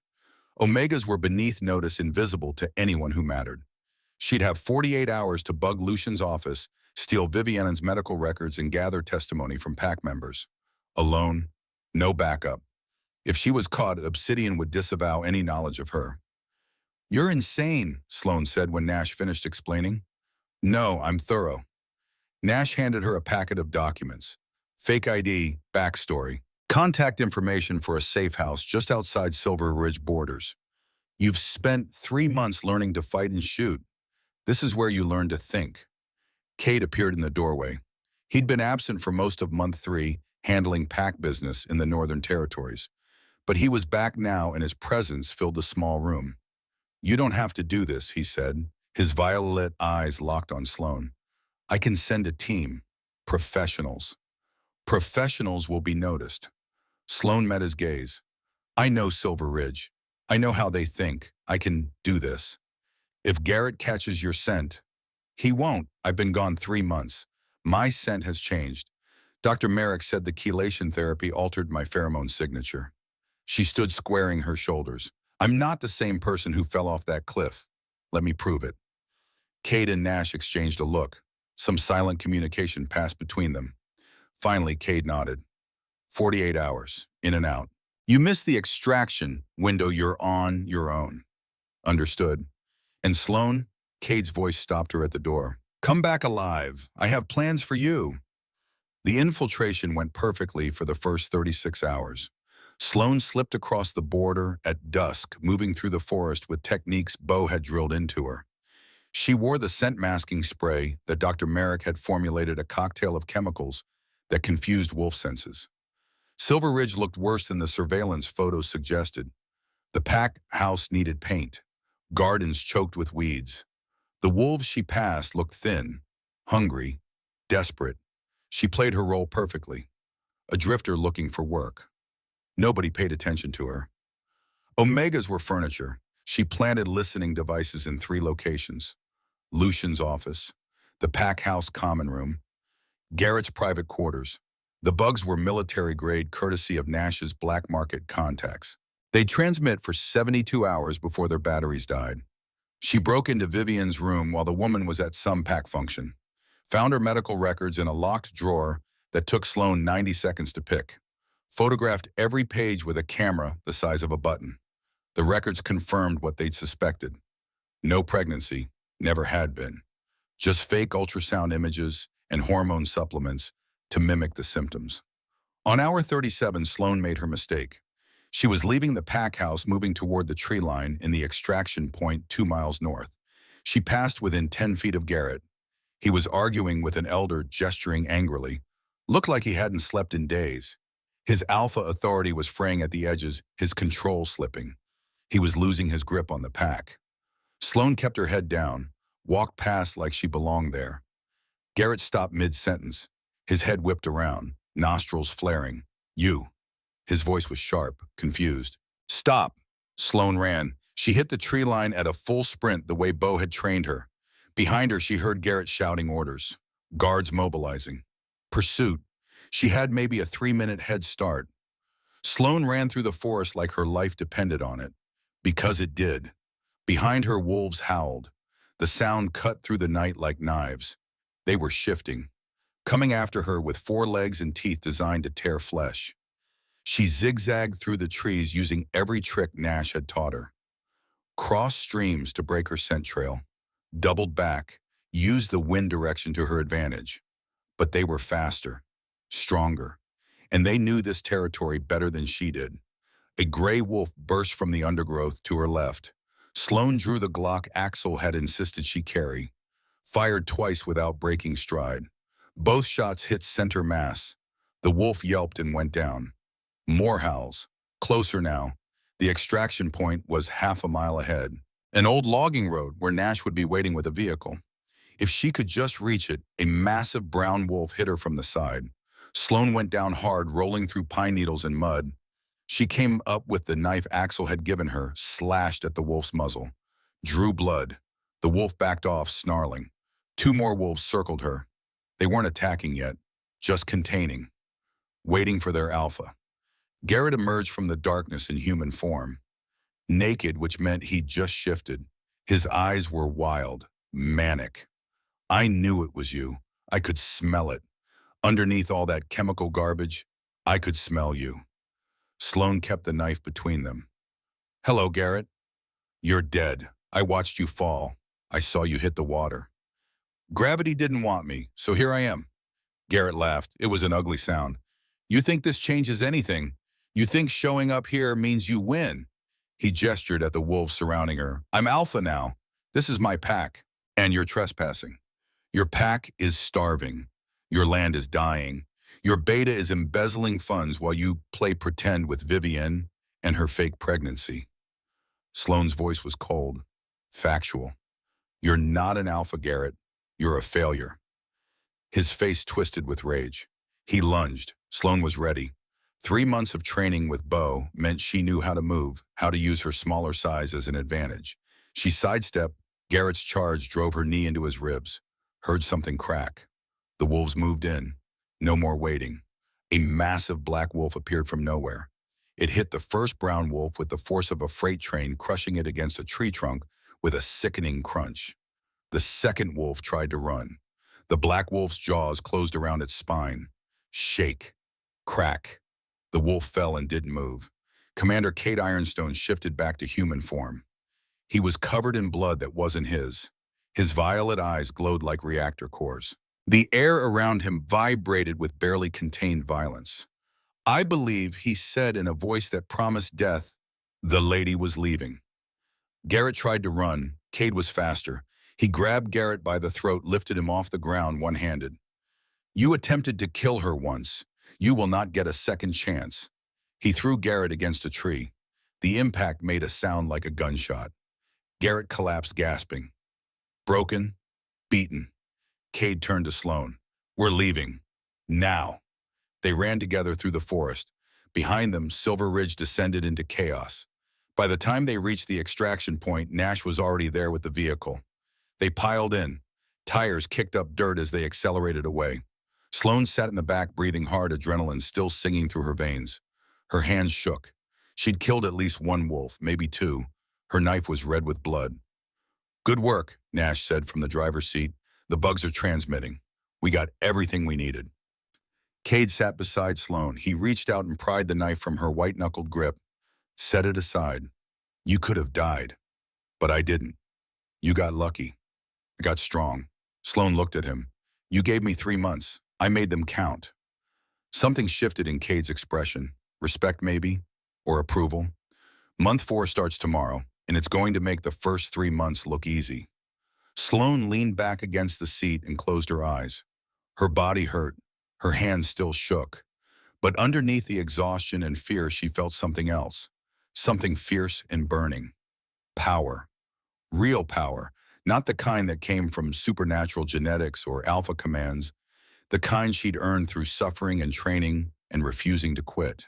Omegas were beneath notice, invisible to anyone who mattered. She'd have 48 hours to bug Lucian's office, steal Vivian's medical records, and gather testimony from pack members. Alone, no backup. If she was caught, Obsidian would disavow any knowledge of her. "You're insane," Sloane said when Nash finished explaining. "No, I'm thorough." Nash handed her a packet of documents. Fake ID, backstory, contact information for a safe house just outside Silver Ridge borders. "You've spent 3 months learning to fight and shoot. This is where you learn to think." Cade appeared in the doorway. He'd been absent for most of month 3, handling pack business in the Northern Territories. But he was back now, and his presence filled the small room. "You don't have to do this," he said, his violet eyes locked on Sloane. "I can send a team. Professionals. Professionals will be noticed." Sloane met his gaze. "I know Silver Ridge. I know how they think. I can do this. If Garrett catches your scent..." "He won't. I've been gone 3 months. My scent has changed. Dr. Merrick said the chelation therapy altered my pheromone signature. She stood squaring her shoulders. I'm not the same person who fell off that cliff. Let me prove it. Cade and Nash exchanged a look. Some silent communication passed between them. Finally, Cade nodded. 48 hours, in and out. You missed the extraction window. You're on your own. Understood. And Sloan? Cade's voice stopped her at the door. Come back alive. I have plans for you. The infiltration went perfectly for the first 36 hours. Sloan slipped across the border at dusk, moving through the forest with techniques Bo had drilled into her. She wore the scent-masking spray that Dr. Merrick had formulated, a cocktail of chemicals that confused wolf senses. Silver Ridge looked worse than the surveillance photos suggested. The pack house needed paint. Gardens choked with weeds. The wolves she passed looked thin, hungry, desperate. She played her role perfectly. A drifter looking for work. Nobody paid attention to her. Omegas were furniture. She planted listening devices in 3 locations. Lucian's office, the pack house common room, Garrett's private quarters. The bugs were military-grade courtesy of Nash's black market contacts. They'd transmit for 72 hours before their batteries died. She broke into Vivian's room while the woman was at some pack function. Found her medical records in a locked drawer that took Sloan 90 seconds to pick. Photographed every page with a camera the size of a button. The records confirmed what they'd suspected. No pregnancy, never had been. Just fake ultrasound images and hormone supplements to mimic the symptoms. On hour 37, Sloan made her mistake. She was leaving the pack house, moving toward the tree line in the extraction point 2 miles north. She passed within 10 feet of Garrett. He was arguing with an elder, gesturing angrily. Looked like he hadn't slept in days. His alpha authority was fraying at the edges, his control slipping. He was losing his grip on the pack. Sloan kept her head down, walked past like she belonged there. Garrett stopped mid-sentence. His head whipped around, nostrils flaring. You. His voice was sharp, confused. Stop. Sloan ran. She hit the tree line at a full sprint the way Bo had trained her. Behind her, she heard Garrett shouting orders. Guards mobilizing. Pursuit. She had maybe a 3-minute head start. Sloan ran through the forest like her life depended on it. Because it did. Behind her, wolves howled. The sound cut through the night like knives. They were shifting, coming after her with 4 legs and teeth designed to tear flesh. She zigzagged through the trees using every trick Nash had taught her. Crossed streams to break her scent trail. Doubled back, used the wind direction to her advantage. But they were faster, stronger, and they knew this territory better than she did. A gray wolf burst from the undergrowth to her left. Sloan drew the Glock Axel had insisted she carry. Fired twice without breaking stride. Both shots hit center mass. The wolf yelped and went down. More howls. Closer now. The extraction point was half a mile ahead. An old logging road where Nash would be waiting with a vehicle. If she could just reach it, a massive brown wolf hit her from the side. Sloan went down hard, rolling through pine needles and mud. She came up with the knife Axel had given her, slashed at the wolf's muzzle. Drew blood. The wolf backed off, snarling. 2 more wolves circled her. They weren't attacking yet, just containing, waiting for their alpha. Garrett emerged from the darkness in human form. Naked, which meant he'd just shifted. His eyes were wild, manic. I knew it was you. I could smell it. Underneath all that chemical garbage, I could smell you. Sloan kept the knife between them. Hello, Garrett. You're dead. I watched you fall. I saw you hit the water. Gravity didn't want me, so here I am. Garrett laughed. It was an ugly sound. You think this changes anything? You think showing up here means you win? He gestured at the wolves surrounding her. I'm alpha now. This is my pack. And you're trespassing. Your pack is starving. Your land is dying. Your beta is embezzling funds while you play pretend with Vivian and her fake pregnancy. Sloan's voice was cold, factual. You're not an alpha, Garrett. You're a failure. His face twisted with rage. He lunged. Sloan was ready. 3 months of training with Bo meant she knew how to move, how to use her smaller size as an advantage. She sidestepped. Garrett's charge drove her knee into his ribs. Heard something crack. The wolves moved in. No more waiting. A massive black wolf appeared from nowhere. It hit the first brown wolf with the force of a freight train, crushing it against a tree trunk with a sickening crunch. The second wolf tried to run. The black wolf's jaws closed around its spine. Shake. Crack. The wolf fell and didn't move. Commander Kate Ironstone shifted back to human form. He was covered in blood that wasn't his. His violet eyes glowed like reactor cores. The air around him vibrated with barely contained violence. "I believe," he said in a voice that promised death, "the lady was leaving." Garrett tried to run. Cade was faster. He grabbed Garrett by the throat, lifted him off the ground one-handed. "You attempted to kill her once. You will not get a second chance." He threw Garrett against a tree. The impact made a sound like a gunshot. Garrett collapsed, gasping. Broken, beaten. Cade turned to Sloane. "We're leaving. Now." They ran together through the forest. Behind them, Silver Ridge descended into chaos. By the time they reached the extraction point, Nash was already there with the vehicle. They piled in. Tires kicked up dirt as they accelerated away. Sloane sat in the back, breathing hard, adrenaline still singing through her veins. Her hands shook. She'd killed at least one wolf, maybe two. Her knife was red with blood. "Good work," Nash said from the driver's seat. "The bugs are transmitting. We got everything we needed." Cade sat beside Sloane. He reached out and pried the knife from her white-knuckled grip. "Set it aside. You could have died. But I didn't. You got lucky. I got strong." Sloane looked at him. "You gave me 3 months. I made them count." Something shifted in Cade's expression. Respect, maybe? Or approval? Month 4 starts tomorrow, and it's going to make the first 3 months look easy. Sloane leaned back against the seat and closed her eyes. Her body hurt. Her hands still shook. But underneath the exhaustion and fear, she felt something else. Something fierce and burning. Power. Real power. Not the kind that came from supernatural genetics or alpha commands. The kind she'd earned through suffering and training and refusing to quit.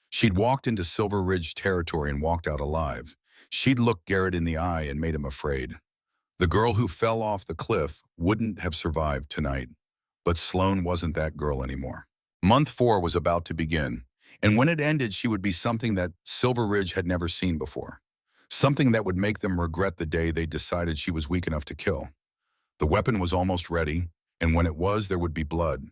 She'd walked into Silver Ridge territory and walked out alive. She'd looked Garrett in the eye and made him afraid. The girl who fell off the cliff wouldn't have survived tonight. But Sloane wasn't that girl anymore. Month 4 was about to begin, and when it ended, she would be something that Silver Ridge had never seen before. Something that would make them regret the day they decided she was weak enough to kill. The weapon was almost ready, and when it was, there would be blood.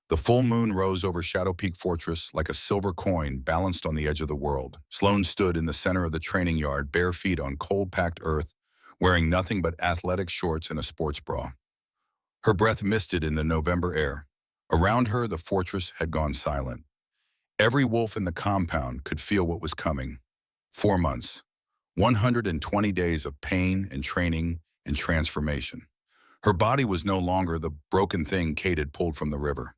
The full moon rose over Shadow Peak Fortress like a silver coin balanced on the edge of the world. Sloane stood in the center of the training yard, bare feet on cold-packed earth, wearing nothing but athletic shorts and a sports bra. Her breath misted in the November air. Around her, the fortress had gone silent. Every wolf in the compound could feel what was coming. 4 months. 120 days of pain and training and transformation. Her body was no longer the broken thing Kate had pulled from the river.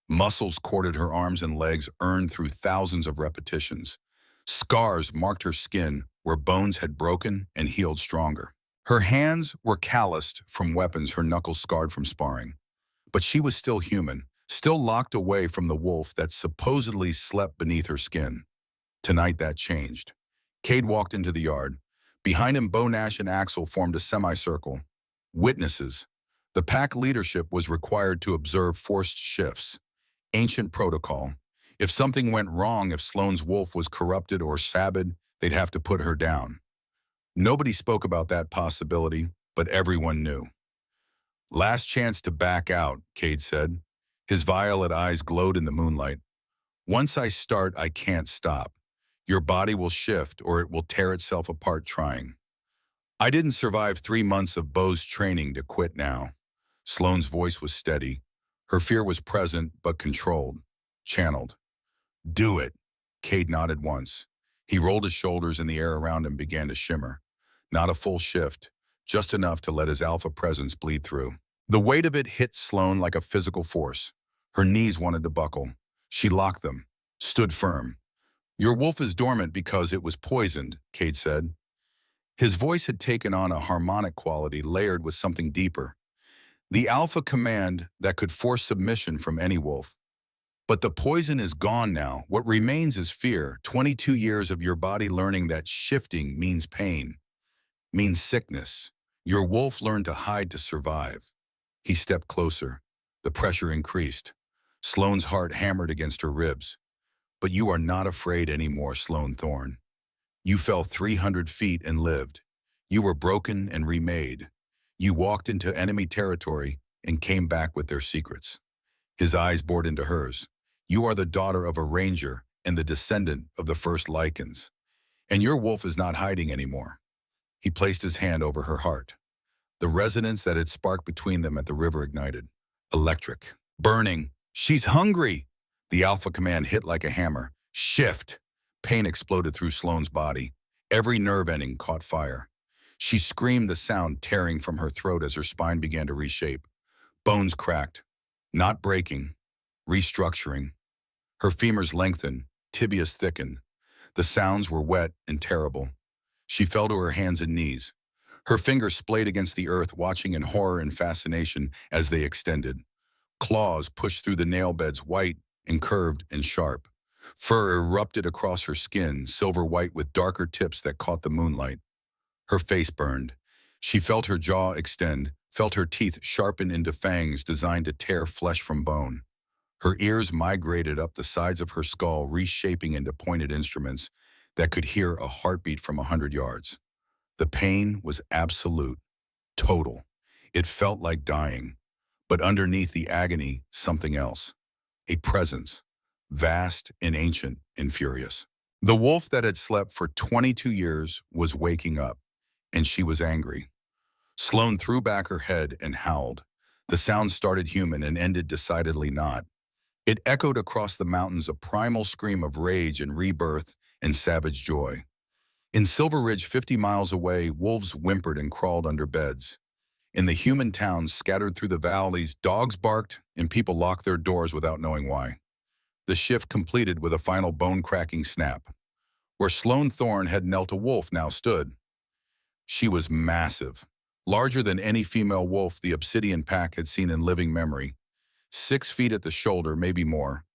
Muscles corded her arms and legs, earned through thousands of repetitions. Scars marked her skin where bones had broken and healed stronger. Her hands were calloused from weapons, her knuckles scarred from sparring. But she was still human, still locked away from the wolf that supposedly slept beneath her skin. Tonight that changed. Cade walked into the yard. Behind him, Bo Nash and Axel formed a semicircle. Witnesses. The pack leadership was required to observe forced shifts. Ancient protocol. If something went wrong, if Sloane's wolf was corrupted or sabid, they'd have to put her down. Nobody spoke about that possibility, but everyone knew. "Last chance to back out," Cade said. His violet eyes glowed in the moonlight. "Once I start, I can't stop. Your body will shift or it will tear itself apart trying." "I didn't survive 3 months of Bo's training to quit now." Sloane's voice was steady. Her fear was present but controlled, channeled. "Do it." Cade nodded once. He rolled his shoulders and the air around him began to shimmer. Not a full shift, just enough to let his alpha presence bleed through. The weight of it hit Sloane like a physical force. Her knees wanted to buckle. She locked them, stood firm. "Your wolf is dormant because it was poisoned," Cade said. His voice had taken on a harmonic quality layered with something deeper. The alpha command that could force submission from any wolf. But the poison is gone now. What remains is fear. 22 years of your body learning that shifting means pain, means sickness. Your wolf learned to hide to survive. He stepped closer. The pressure increased. Sloane's heart hammered against her ribs. But you are not afraid anymore, Sloane Thorne. You fell 300 feet and lived. You were broken and remade. You walked into enemy territory and came back with their secrets. His eyes bored into hers. You are the daughter of a ranger and the descendant of the first lichens. And your wolf is not hiding anymore. He placed his hand over her heart. The resonance that had sparked between them at the river ignited. Electric. Burning. She's hungry. The alpha command hit like a hammer. Shift. Pain exploded through Sloane's body. Every nerve ending caught fire. She screamed, the sound tearing from her throat as her spine began to reshape. Bones cracked. Not breaking. Restructuring. Her femurs lengthened. Tibias thickened. The sounds were wet and terrible. She fell to her hands and knees. Her fingers splayed against the earth, watching in horror and fascination as they extended. Claws pushed through the nail beds, white and curved and sharp. Fur erupted across her skin, silver white with darker tips that caught the moonlight. Her face burned. She felt her jaw extend, felt her teeth sharpen into fangs designed to tear flesh from bone. Her ears migrated up the sides of her skull, reshaping into pointed instruments that could hear a heartbeat from 100 yards. The pain was absolute, total. It felt like dying. But underneath the agony, something else. A presence, vast and ancient and furious. The wolf that had slept for 22 years was waking up, and she was angry. Sloane threw back her head and howled. The sound started human and ended decidedly not. It echoed across the mountains, a primal scream of rage and rebirth and savage joy. In Silver Ridge, 50 miles away, wolves whimpered and crawled under beds. In the human towns scattered through the valleys, dogs barked and people locked their doors without knowing why. The shift completed with a final bone-cracking snap. Where Sloane Thorne had knelt, a wolf now stood. She was massive, larger than any female wolf the Obsidian Pack had seen in living memory. 6 feet at the shoulder, maybe more.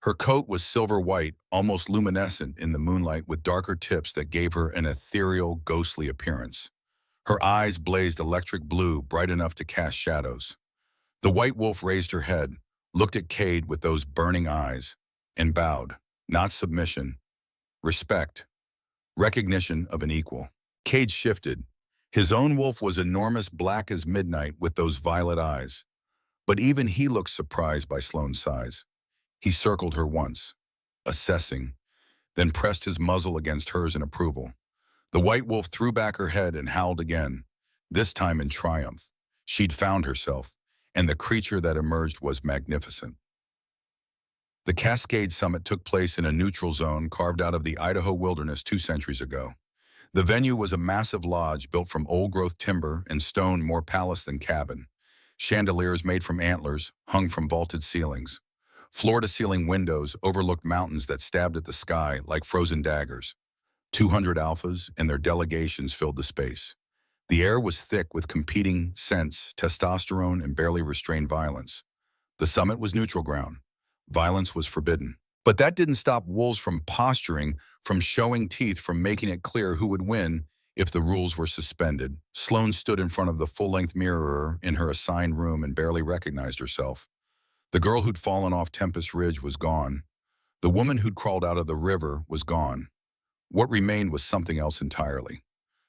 Her coat was silver white, almost luminescent in the moonlight, with darker tips that gave her an ethereal, ghostly appearance. Her eyes blazed electric blue, bright enough to cast shadows. The white wolf raised her head, looked at Cade with those burning eyes, and bowed. Not submission. Respect. Recognition of an equal. Cade shifted. His own wolf was enormous, black as midnight, with those violet eyes. But even he looked surprised by Sloane's size. He circled her once, assessing, then pressed his muzzle against hers in approval. The white wolf threw back her head and howled again, this time in triumph. She'd found herself, and the creature that emerged was magnificent. The Cascade Summit took place in a neutral zone carved out of the Idaho wilderness 2 centuries ago. The venue was a massive lodge built from old-growth timber and stone, more palace than cabin. Chandeliers made from antlers hung from vaulted ceilings. Floor-to-ceiling windows overlooked mountains that stabbed at the sky like frozen daggers. 200 alphas and their delegations filled the space. The air was thick with competing scents, testosterone, and barely restrained violence. The summit was neutral ground. Violence was forbidden. But that didn't stop wolves from posturing, from showing teeth, from making it clear who would win if the rules were suspended. Sloane stood in front of the full-length mirror in her assigned room and barely recognized herself. The girl who'd fallen off Tempest Ridge was gone. The woman who'd crawled out of the river was gone. What remained was something else entirely.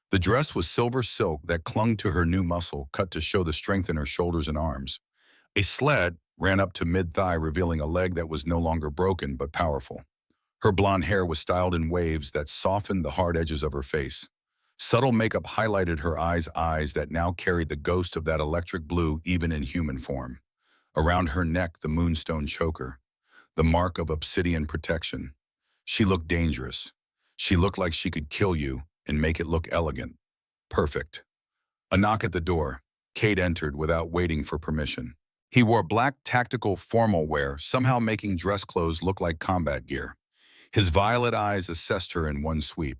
The dress was silver silk that clung to her new muscle, cut to show the strength in her shoulders and arms. A sled ran up to mid-thigh, revealing a leg that was no longer broken but powerful. Her blonde hair was styled in waves that softened the hard edges of her face. Subtle makeup highlighted her eyes that now carried the ghost of that electric blue even in human form. Around her neck, the moonstone choker, the mark of obsidian protection. She looked dangerous. She looked like she could kill you and make it look elegant. Perfect. A knock at the door. Cade entered without waiting for permission. He wore black tactical formal wear, somehow making dress clothes look like combat gear. His violet eyes assessed her in one sweep.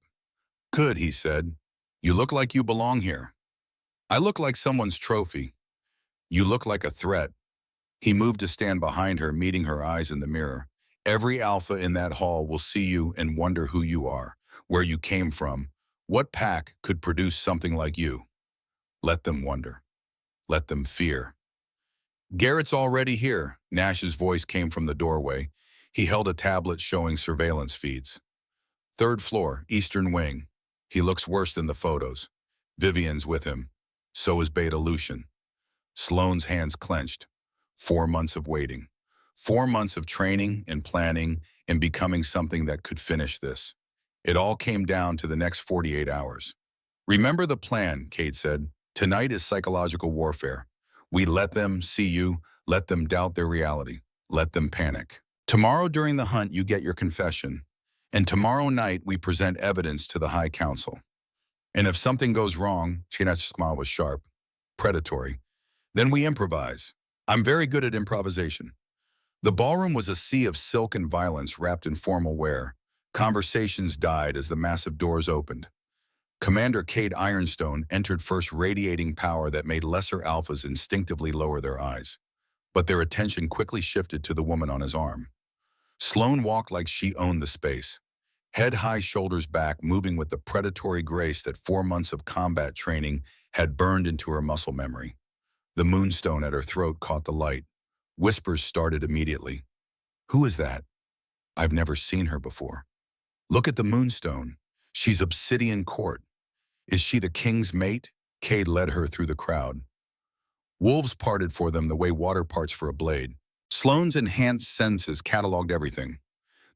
"Good," he said. "You look like you belong here." "I look like someone's trophy." "You look like a threat." He moved to stand behind her, meeting her eyes in the mirror. "Every alpha in that hall will see you and wonder who you are, where you came from. What pack could produce something like you? Let them wonder. Let them fear." Garrett's already here. Nash's voice came from the doorway. He held a tablet showing surveillance feeds. Third floor, eastern wing. He looks worse than the photos. Vivian's with him. So is Beta Lucian. Sloane's hands clenched. 4 months of waiting. 4 months of training and planning and becoming something that could finish this. It all came down to the next 48 hours. Remember the plan, Kate said. Tonight is psychological warfare. We let them see you, let them doubt their reality, let them panic. Tomorrow during the hunt, you get your confession. And tomorrow night, we present evidence to the High Council. And if something goes wrong, Chinach's smile was sharp, predatory, then we improvise. I'm very good at improvisation. The ballroom was a sea of silk and violence wrapped in formal wear. Conversations died as the massive doors opened. Commander Cade Ironstone entered first, radiating power that made lesser alphas instinctively lower their eyes. But their attention quickly shifted to the woman on his arm. Sloane walked like she owned the space. Head high, shoulders back, moving with the predatory grace that 4 months of combat training had burned into her muscle memory. The moonstone at her throat caught the light. Whispers started immediately. Who is that? I've never seen her before. Look at the moonstone. She's obsidian court. Is she the king's mate? Cade led her through the crowd. Wolves parted for them the way water parts for a blade. Sloane's enhanced senses cataloged everything.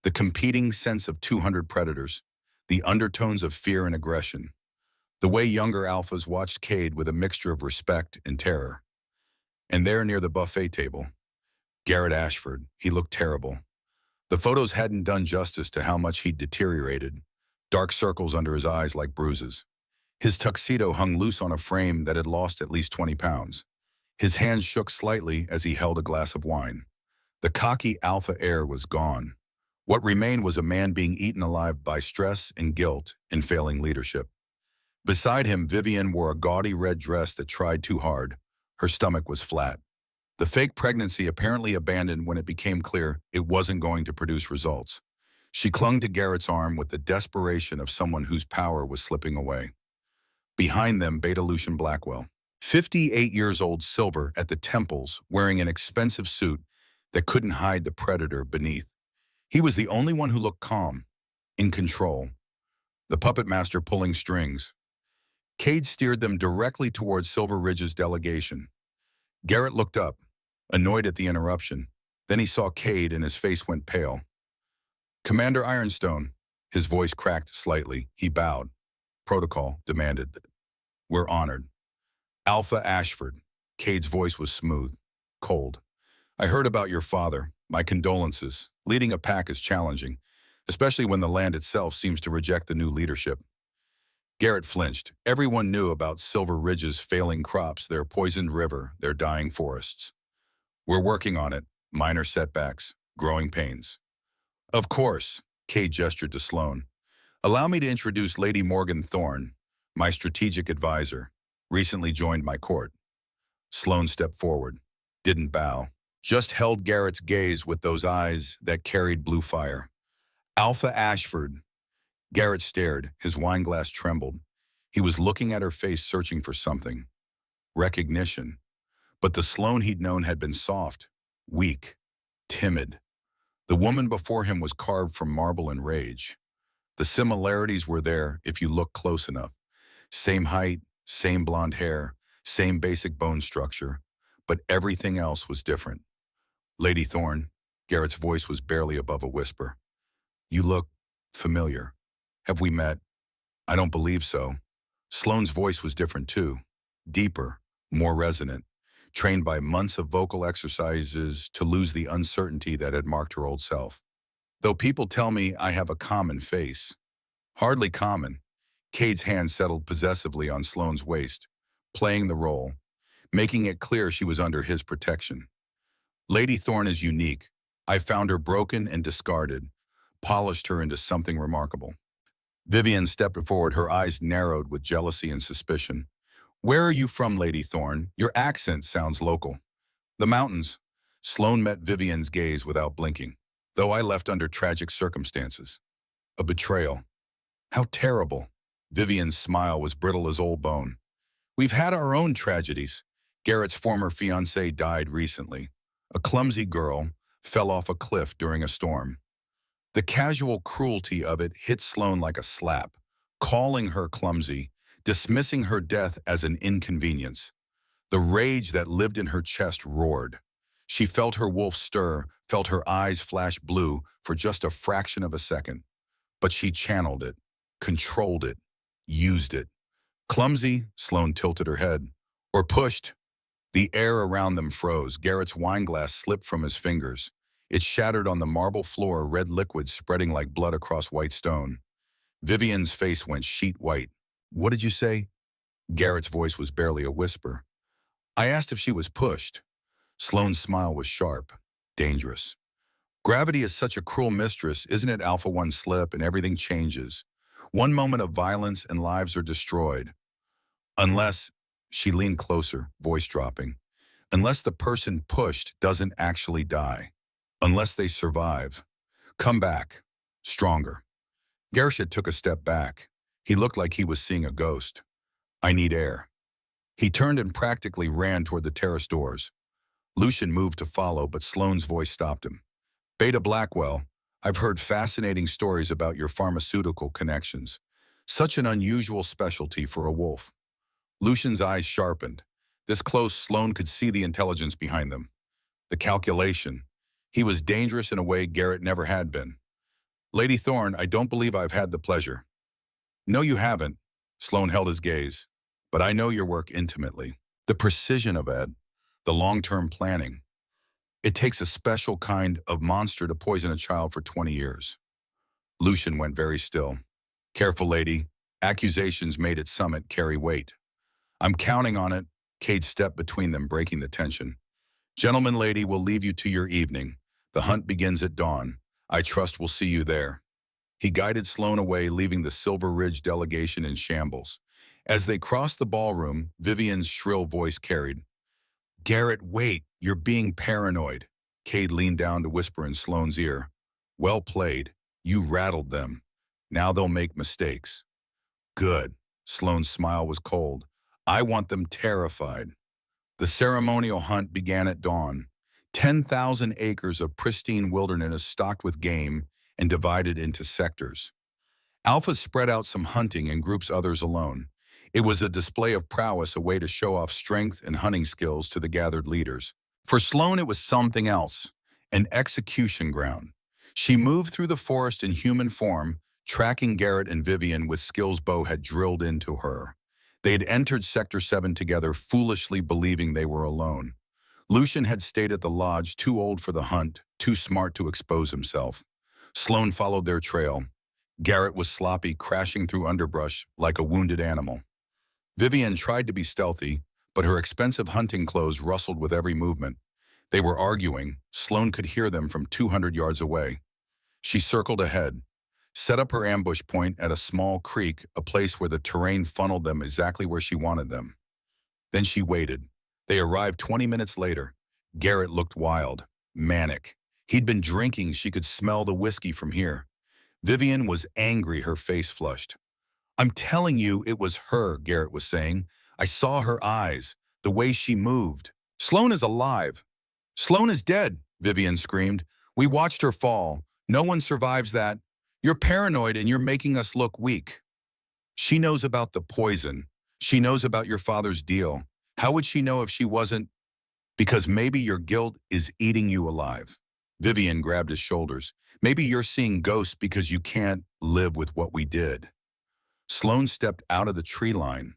The competing sense of 200 predators. The undertones of fear and aggression. The way younger alphas watched Cade with a mixture of respect and terror. And there near the buffet table, Garrett Ashford. He looked terrible. The photos hadn't done justice to how much he'd deteriorated. Dark circles under his eyes like bruises. His tuxedo hung loose on a frame that had lost at least 20 pounds. His hands shook slightly as he held a glass of wine. The cocky alpha air was gone. What remained was a man being eaten alive by stress and guilt and failing leadership. Beside him, Vivian wore a gaudy red dress that tried too hard. Her stomach was flat. The fake pregnancy apparently abandoned when it became clear it wasn't going to produce results. She clung to Garrett's arm with the desperation of someone whose power was slipping away. Behind them, Beta Lucian Blackwell, 58 years old, silver at the temples, wearing an expensive suit that couldn't hide the predator beneath. He was the only one who looked calm, in control. The puppet master pulling strings. Cade steered them directly towards Silver Ridge's delegation. Garrett looked up, annoyed at the interruption. Then he saw Cade and his face went pale. Commander Ironstone, his voice cracked slightly. He bowed. Protocol demanded. We're honored. Alpha Ashford. Cade's voice was smooth, cold. I heard about your father. My condolences. Leading a pack is challenging, especially when the land itself seems to reject the new leadership. Garrett flinched. Everyone knew about Silver Ridge's failing crops, their poisoned river, their dying forests. We're working on it. Minor setbacks, growing pains. Of course, Cade gestured to Sloane. Allow me to introduce Lady Morgan Thorne, my strategic advisor, recently joined my court. Sloane stepped forward, didn't bow, just held Garrett's gaze with those eyes that carried blue fire. Alpha Ashford. Garrett stared, his wineglass trembled. He was looking at her face, searching for something. Recognition. But the Sloane he'd known had been soft, weak, timid. The woman before him was carved from marble and rage. The similarities were there if you looked close enough. Same height, same blonde hair, same basic bone structure, but everything else was different. Lady Thorne, Garrett's voice was barely above a whisper. You look familiar. Have we met? I don't believe so. Sloane's voice was different too. Deeper, more resonant, trained by months of vocal exercises to lose the uncertainty that had marked her old self. Though people tell me I have a common face. Hardly common. Cade's hand settled possessively on Sloane's waist, playing the role, making it clear she was under his protection. Lady Thorne is unique. I found her broken and discarded, polished her into something remarkable. Vivian stepped forward, her eyes narrowed with jealousy and suspicion. Where are you from, Lady Thorne? Your accent sounds local. The mountains. Sloane met Vivian's gaze without blinking. Though I left under tragic circumstances. A betrayal. How terrible. Vivian's smile was brittle as old bone. We've had our own tragedies. Garrett's former fiancée died recently. A clumsy girl fell off a cliff during a storm. The casual cruelty of it hit Sloane like a slap, calling her clumsy, dismissing her death as an inconvenience. The rage that lived in her chest roared. She felt her wolf stir, felt her eyes flash blue for just a fraction of a second. But she channeled it, controlled it, used it. Clumsy, Sloane tilted her head. Or pushed. The air around them froze. Garrett's wineglass slipped from his fingers. It shattered on the marble floor, red liquid spreading like blood across white stone. Vivian's face went sheet white. What did you say? Garrett's voice was barely a whisper. I asked if she was pushed. Sloane's smile was sharp, dangerous. Gravity is such a cruel mistress, isn't it? Alpha One slip and everything changes. One moment of violence and lives are destroyed. Unless, she leaned closer, voice dropping, unless the person pushed doesn't actually die. Unless they survive. Come back. Stronger. Garrett took a step back. He looked like he was seeing a ghost. I need air. He turned and practically ran toward the terrace doors. Lucian moved to follow, but Sloane's voice stopped him. Beta Blackwell, I've heard fascinating stories about your pharmaceutical connections. Such an unusual specialty for a wolf. Lucian's eyes sharpened. This close, Sloane could see the intelligence behind them. The calculation. He was dangerous in a way Garrett never had been. Lady Thorne, I don't believe I've had the pleasure. No, you haven't. Sloane held his gaze. But I know your work intimately. The precision of Ed, the long-term planning. It takes a special kind of monster to poison a child for 20 years. Lucian went very still. Careful, lady. Accusations made at summit carry weight. I'm counting on it. Cade stepped between them, breaking the tension. Gentlemen, lady, we'll leave you to your evening. The hunt begins at dawn. I trust we'll see you there. He guided Sloane away, leaving the Silver Ridge delegation in shambles. As they crossed the ballroom, Vivian's shrill voice carried. Garrett, wait, you're being paranoid. Cade leaned down to whisper in Sloane's ear. Well played. You rattled them. Now they'll make mistakes. Good. Sloane's smile was cold. I want them terrified. The ceremonial hunt began at dawn. 10,000 acres of pristine wilderness stocked with game and divided into sectors. Alpha spread out some hunting and groups others alone. It was a display of prowess, a way to show off strength and hunting skills to the gathered leaders. For Sloane, it was something else, an execution ground. She moved through the forest in human form, tracking Garrett and Vivian with skills Bo had drilled into her. They had entered Sector 7 together, foolishly believing they were alone. Lucian had stayed at the lodge, too old for the hunt, too smart to expose himself. Sloane followed their trail. Garrett was sloppy, crashing through underbrush like a wounded animal. Vivian tried to be stealthy, but her expensive hunting clothes rustled with every movement. They were arguing. Sloane could hear them from 200 yards away. She circled ahead, set up her ambush point at a small creek, a place where the terrain funneled them exactly where she wanted them. Then she waited. They arrived 20 minutes later. Garrett looked wild, manic. He'd been drinking. She could smell the whiskey from here. Vivian was angry, her face flushed. I'm telling you, it was her, Garrett was saying. I saw her eyes, the way she moved. Sloane is alive. Sloane is dead, Vivian screamed. We watched her fall. No one survives that. You're paranoid and you're making us look weak. She knows about the poison. She knows about your father's deal. How would she know if she wasn't? Because maybe your guilt is eating you alive. Vivian grabbed his shoulders. Maybe you're seeing ghosts because you can't live with what we did. Sloane stepped out of the tree line.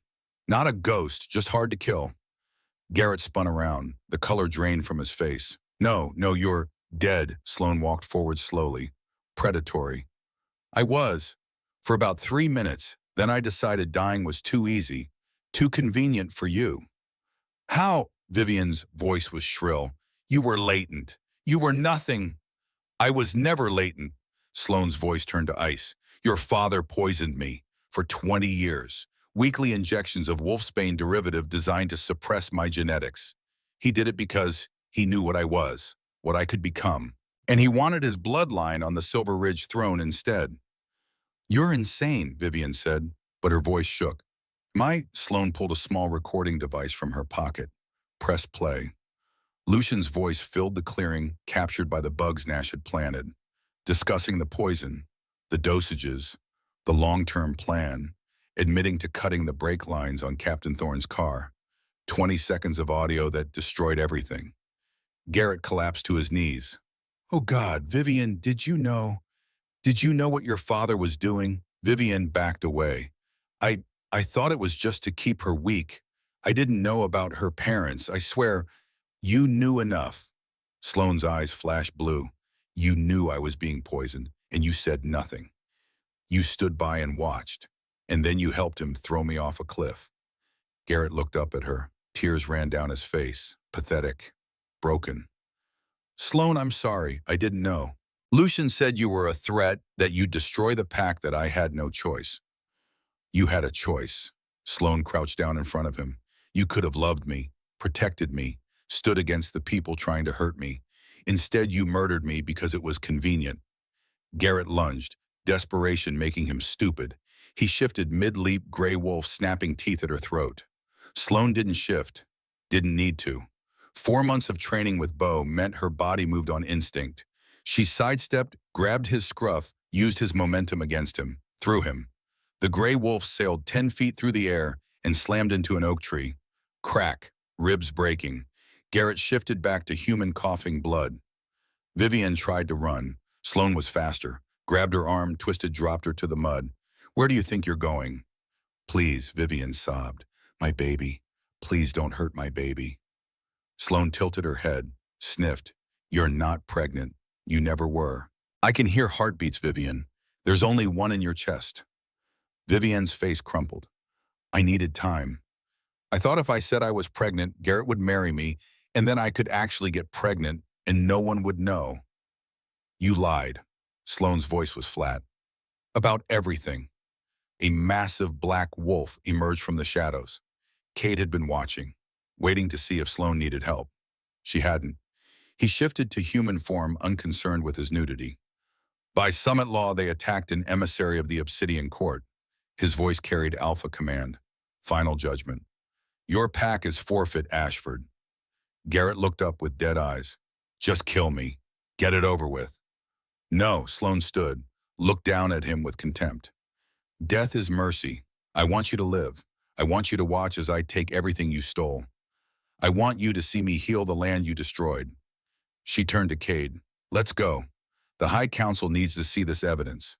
Not a ghost, just hard to kill. Garrett spun around. The color drained from his face. No, you're dead. Sloane walked forward slowly. Predatory. I was. For about 3 minutes. Then I decided dying was too easy. Too convenient for you. How? Vivian's voice was shrill. You were latent. You were nothing. I was never latent. Sloane's voice turned to ice. Your father poisoned me. For 20 years. Weekly injections of wolfsbane derivative designed to suppress my genetics. He did it because he knew what I was, what I could become. And he wanted his bloodline on the Silver Ridge throne instead. You're insane, Vivian said, but her voice shook. Sloane pulled a small recording device from her pocket. Press play. Lucian's voice filled the clearing captured by the bugs Nash had planted, discussing the poison, the dosages, the long-term plan, admitting to cutting the brake lines on Captain Thorne's car. 20 seconds of audio that destroyed everything. Garrett collapsed to his knees. "Oh God, Vivian, did you know? Did you know what your father was doing?" Vivian backed away. I, I thought it was just to keep her weak. I didn't know about her parents. I swear, you knew enough." Sloane's eyes flashed blue. "You knew I was being poisoned, and you said nothing. You stood by and watched, and then you helped him throw me off a cliff." Garrett looked up at her. Tears ran down his face. Pathetic. Broken. "Sloane, I'm sorry. I didn't know. Lucian said you were a threat, that you'd destroy the pack, that I had no choice." "You had a choice." Sloane crouched down in front of him. "You could have loved me, protected me, stood against the people trying to hurt me. Instead, you murdered me because it was convenient." Garrett lunged, desperation making him stupid. He shifted mid-leap, Grey Wolf snapping teeth at her throat. Sloane didn't shift. Didn't need to. 4 months of training with Bo meant her body moved on instinct. She sidestepped, grabbed his scruff, used his momentum against him, threw him. The Grey Wolf sailed 10 feet through the air and slammed into an oak tree. Crack, ribs breaking. Garrett shifted back to human coughing blood. Vivian tried to run. Sloane was faster. Grabbed her arm, twisted, dropped her to the mud. "Where do you think you're going?" "Please," Vivian sobbed. "My baby. Please don't hurt my baby." Sloane tilted her head, sniffed. "You're not pregnant. You never were." "I can hear heartbeats, Vivian. There's only one in your chest." Vivian's face crumpled. "I needed time. I thought if I said I was pregnant, Garrett would marry me, and then I could actually get pregnant, and no one would know." "You lied." Sloane's voice was flat. "About everything." A massive black wolf emerged from the shadows. Kate had been watching, waiting to see if Sloane needed help. She hadn't. He shifted to human form, unconcerned with his nudity. "By summit law, they attacked an emissary of the Obsidian Court." His voice carried alpha command. Final judgment. "Your pack is forfeit, Ashford." Garrett looked up with dead eyes. "Just kill me. Get it over with." "No," Sloane stood, looked down at him with contempt. "Death is mercy. I want you to live. I want you to watch as I take everything you stole. I want you to see me heal the land you destroyed." She turned to Cade. "Let's go. The High Council needs to see this evidence."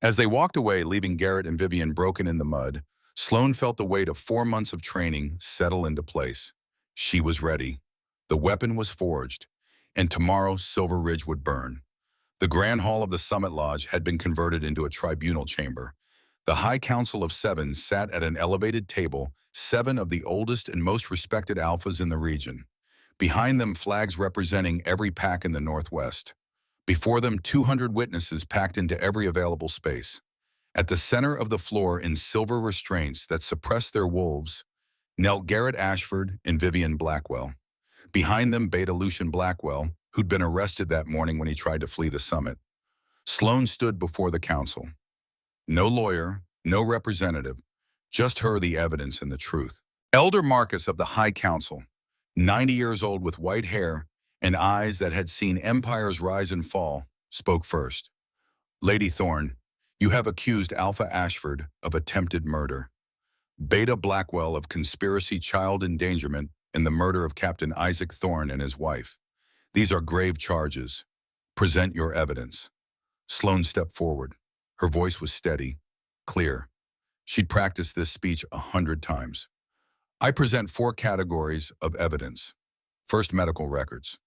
As they walked away, leaving Garrett and Vivian broken in the mud, Sloane felt the weight of 4 months of training settle into place. She was ready. The weapon was forged, and tomorrow Silver Ridge would burn. The Grand Hall of the Summit Lodge had been converted into a tribunal chamber. The High Council of Seven sat at an elevated table, 7 of the oldest and most respected alphas in the region. Behind them, flags representing every pack in the Northwest. Before them, 200 witnesses packed into every available space. At the center of the floor, in silver restraints that suppressed their wolves, knelt Garrett Ashford and Vivian Blackwell. Behind them, Beta Lucian Blackwell, who'd been arrested that morning when he tried to flee the summit. Sloane stood before the council. No lawyer, no representative, just her, the evidence, and the truth. Elder Marcus of the High Council, 90 years old with white hair and eyes that had seen empires rise and fall, spoke first. "Lady Thorne, you have accused Alpha Ashford of attempted murder, Beta Blackwell of conspiracy, child endangerment, and the murder of Captain Isaac Thorne and his wife. These are grave charges. Present your evidence." Sloane stepped forward. Her voice was steady, clear. She'd practiced this speech 100 times. "I present 4 categories of evidence. First, medical records."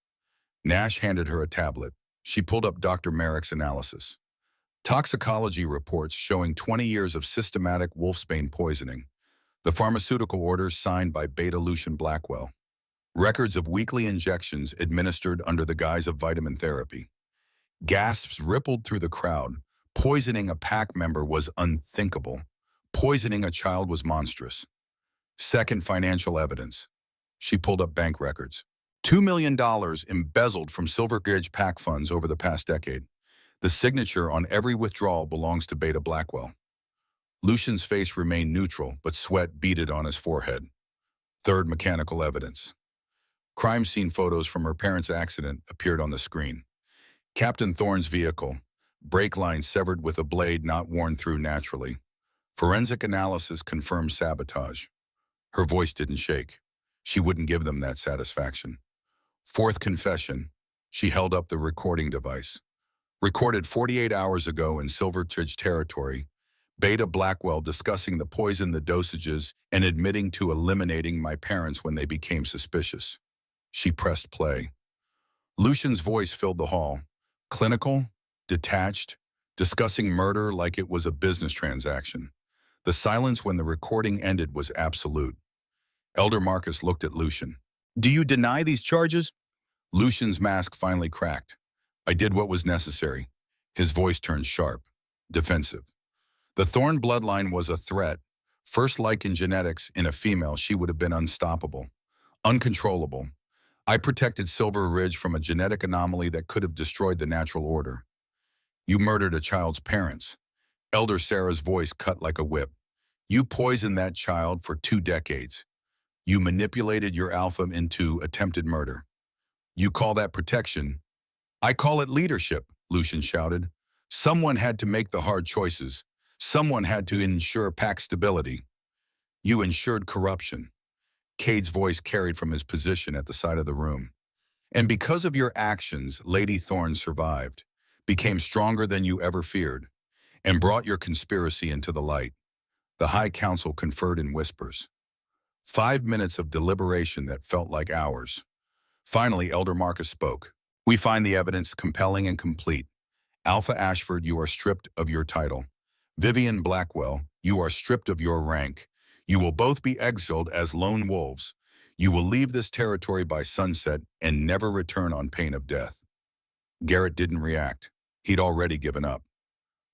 Nash handed her a tablet. She pulled up Dr. Merrick's analysis. Toxicology reports showing 20 years of systematic wolfsbane poisoning. The pharmaceutical orders signed by Beta Lucian Blackwell. Records of weekly injections administered under the guise of vitamin therapy. Gasps rippled through the crowd. Poisoning a pack member was unthinkable. Poisoning a child was monstrous. Second, financial evidence. She pulled up bank records. $2 million embezzled from Silver Ridge pack funds over the past decade. The signature on every withdrawal belongs to Beta Blackwell. Lucian's face remained neutral, but sweat beaded on his forehead. Third, mechanical evidence. Crime scene photos from her parents' accident appeared on the screen. Captain Thorne's vehicle, brake line severed with a blade not worn through naturally. Forensic analysis confirmed sabotage. Her voice didn't shake. She wouldn't give them that satisfaction. Fourth confession, she held up the recording device. Recorded 48 hours ago in Silvertridge territory, Beta Blackwell discussing the poison, the dosages, and admitting to eliminating my parents when they became suspicious. She pressed play. Lucian's voice filled the hall. Clinical, detached, discussing murder like it was a business transaction. The silence when the recording ended was absolute. Elder Marcus looked at Lucian. Do you deny these charges? Lucian's mask finally cracked. I did what was necessary. His voice turned sharp, defensive. The Thorne bloodline was a threat. First, like in genetics, in a female, she would have been unstoppable, uncontrollable. I protected Silver Ridge from a genetic anomaly that could have destroyed the natural order. You murdered a child's parents. Elder Sarah's voice cut like a whip. You poisoned that child for 2 decades. You manipulated your alpha into attempted murder. You call that protection? I call it leadership, Lucian shouted. Someone had to make the hard choices. Someone had to ensure pack stability. You ensured corruption. Cade's voice carried from his position at the side of the room. And because of your actions, Lady Thorne survived, became stronger than you ever feared, and brought your conspiracy into the light. The High Council conferred in whispers. 5 minutes of deliberation that felt like hours. Finally, Elder Marcus spoke. We find the evidence compelling and complete. Alpha Ashford, you are stripped of your title. Vivian Blackwell, you are stripped of your rank. You will both be exiled as lone wolves. You will leave this territory by sunset and never return on pain of death. Garrett didn't react. He'd already given up.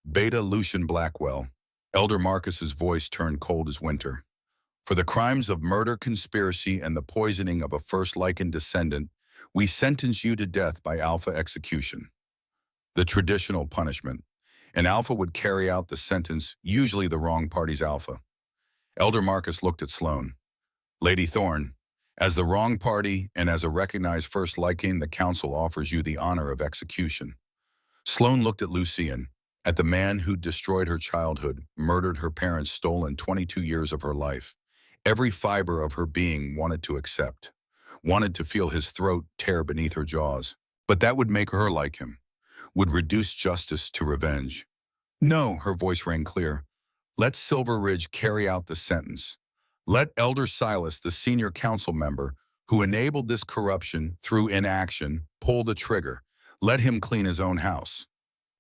Beta Lucian Blackwell. Elder Marcus's voice turned cold as winter. For the crimes of murder, conspiracy, and the poisoning of a first Lycan descendant, we sentence you to death by Alpha execution. The traditional punishment. An Alpha would carry out the sentence, usually the wrong party's Alpha. Elder Marcus looked at Sloane. Lady Thorne, as the wrong party and as a recognized first Lycan, the council offers you the honor of execution. Sloane looked at Lucian, at the man who'd destroyed her childhood, murdered her parents, stolen 22 years of her life. Every fiber of her being wanted to accept, wanted to feel his throat tear beneath her jaws. But that would make her like him, would reduce justice to revenge. No, her voice rang clear. Let Silver Ridge carry out the sentence. Let Elder Silas, the senior council member, who enabled this corruption through inaction, pull the trigger. Let him clean his own house.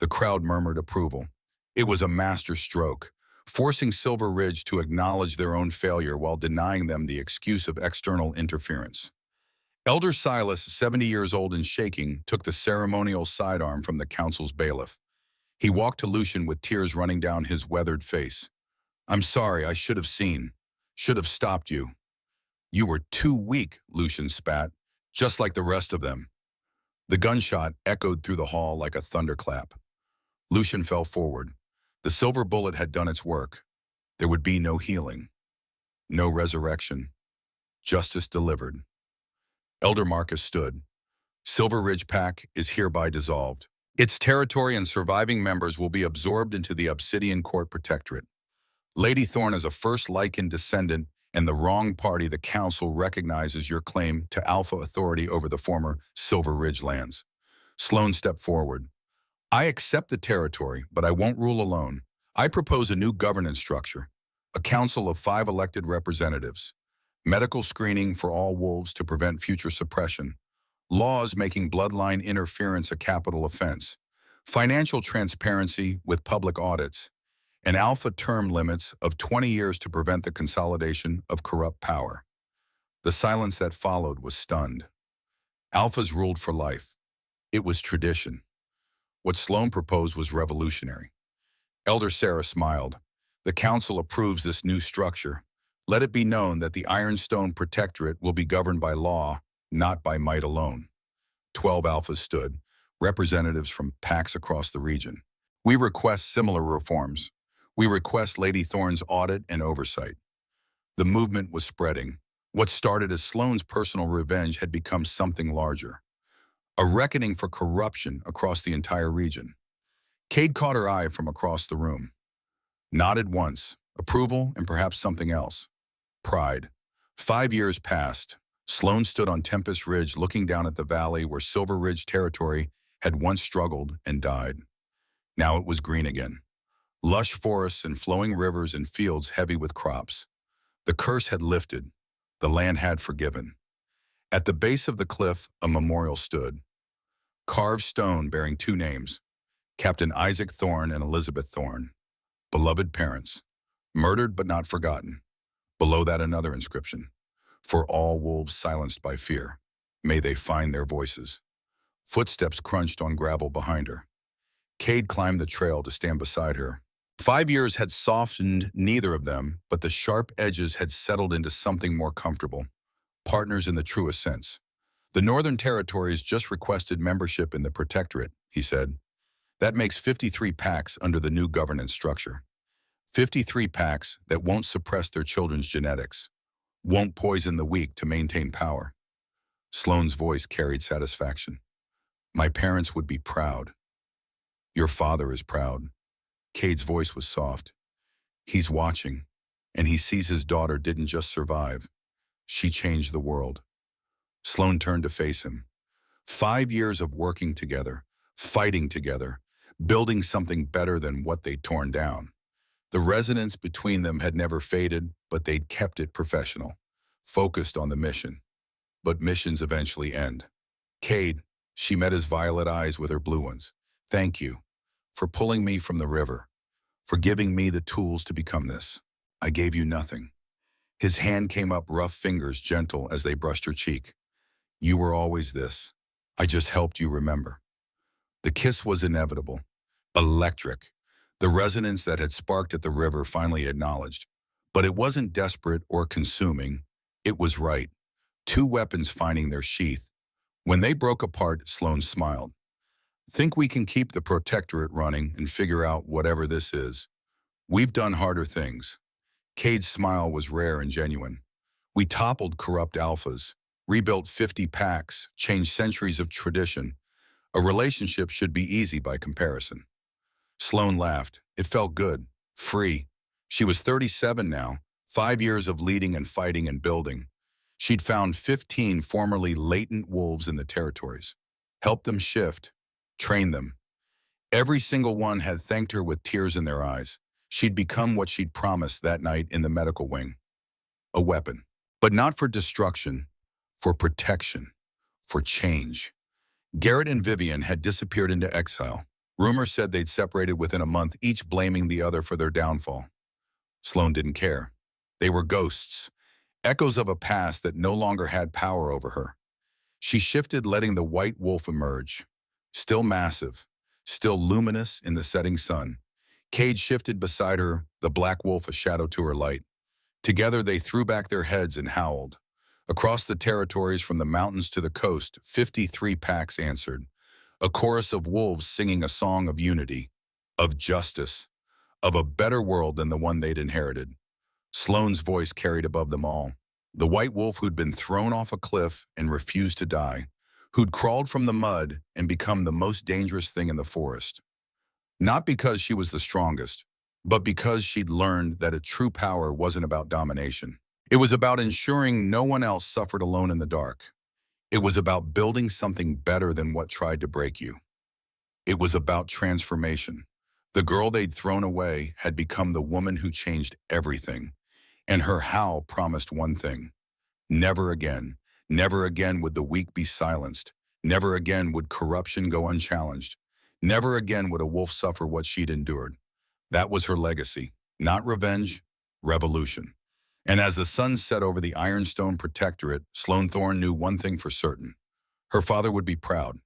The crowd murmured approval. It was a master stroke, forcing Silver Ridge to acknowledge their own failure while denying them the excuse of external interference. Elder Silas, 70 years old and shaking, took the ceremonial sidearm from the council's bailiff. He walked to Lucian with tears running down his weathered face. I'm sorry, I should have seen. Should have stopped you. You were too weak, Lucian spat, just like the rest of them. The gunshot echoed through the hall like a thunderclap. Lucian fell forward. The silver bullet had done its work. There would be no healing, no resurrection. Justice delivered. Elder Marcus stood. Silver Ridge Pack is hereby dissolved. Its territory and surviving members will be absorbed into the Obsidian Court Protectorate. Lady Thorne is a first Lycan descendant, and the wrong party, the council, recognizes your claim to alpha authority over the former Silver Ridge lands. Sloane stepped forward. I accept the territory, but I won't rule alone. I propose a new governance structure, a council of 5 elected representatives, medical screening for all wolves to prevent future suppression, laws making bloodline interference a capital offense, financial transparency with public audits, and alpha term limits of 20 years to prevent the consolidation of corrupt power. The silence that followed was stunned. Alphas ruled for life. It was tradition. What Sloane proposed was revolutionary. Elder Sarah smiled. The council approves this new structure. Let it be known that the Ironstone Protectorate will be governed by law, not by might alone. 12 alphas stood, representatives from packs across the region. We request similar reforms. We request Lady Thorne's audit and oversight. The movement was spreading. What started as Sloane's personal revenge had become something larger, a reckoning for corruption across the entire region. Cade caught her eye from across the room, nodded once, approval and perhaps something else, pride. 5 years passed. Sloane stood on Tempest Ridge looking down at the valley where Silver Ridge territory had once struggled and died. Now it was green again. Lush forests and flowing rivers and fields heavy with crops. The curse had lifted. The land had forgiven. At the base of the cliff, a memorial stood, carved stone bearing two names, Captain Isaac Thorne and Elizabeth Thorne, beloved parents, murdered but not forgotten. Below that another inscription, for all wolves silenced by fear, may they find their voices. Footsteps crunched on gravel behind her. Cade climbed the trail to stand beside her. 5 years had softened neither of them, but the sharp edges had settled into something more comfortable. Partners in the truest sense. The Northern Territories just requested membership in the Protectorate, he said. That makes 53 packs under the new governance structure. 53 packs that won't suppress their children's genetics, won't poison the weak to maintain power. Sloane's voice carried satisfaction. My parents would be proud. Your father is proud. Cade's voice was soft. He's watching, and he sees his daughter didn't just survive. She changed the world. Sloane turned to face him. 5 years of working together, fighting together, building something better than what they'd torn down. The resonance between them had never faded, but they'd kept it professional, focused on the mission. But missions eventually end. Cade, she met his violet eyes with her blue ones. Thank you for pulling me from the river, for giving me the tools to become this. I gave you nothing. His hand came up, rough fingers gentle as they brushed her cheek. You were always this. I just helped you remember. The kiss was inevitable, electric. The resonance that had sparked at the river finally acknowledged. But it wasn't desperate or consuming. It was right. Two weapons finding their sheath. When they broke apart, Sloane smiled. Think we can keep the Protectorate running and figure out whatever this is. We've done harder things. Cade's smile was rare and genuine. We toppled corrupt alphas, rebuilt 50 packs, changed centuries of tradition. A relationship should be easy by comparison. Sloane laughed. It felt good, free. She was 37 now, 5 years of leading and fighting and building. She'd found 15 formerly latent wolves in the territories, helped them shift, trained them. Every single one had thanked her with tears in their eyes. She'd become what she'd promised that night in the medical wing. A weapon. But not for destruction, for protection, for change. Garrett and Vivian had disappeared into exile. Rumors said they'd separated within a month, each blaming the other for their downfall. Sloane didn't care. They were ghosts, echoes of a past that no longer had power over her. She shifted, letting the white wolf emerge. Still massive, still luminous in the setting sun. Cade shifted beside her, the black wolf a shadow to her light. Together they threw back their heads and howled. Across the territories from the mountains to the coast, 53 packs answered. A chorus of wolves singing a song of unity, of justice, of a better world than the one they'd inherited. Sloane's voice carried above them all. The white wolf who'd been thrown off a cliff and refused to die, who'd crawled from the mud and become the most dangerous thing in the forest. Not because she was the strongest, but because she'd learned that a true power wasn't about domination. It was about ensuring no one else suffered alone in the dark. It was about building something better than what tried to break you. It was about transformation. The girl they'd thrown away had become the woman who changed everything. And her howl promised one thing. Never again. Never again would the weak be silenced. Never again would corruption go unchallenged. Never again would a wolf suffer what she'd endured. That was her legacy. Not revenge, revolution. And as the sun set over the Ironstone Protectorate, Sloane Thorne knew one thing for certain. Her father would be proud.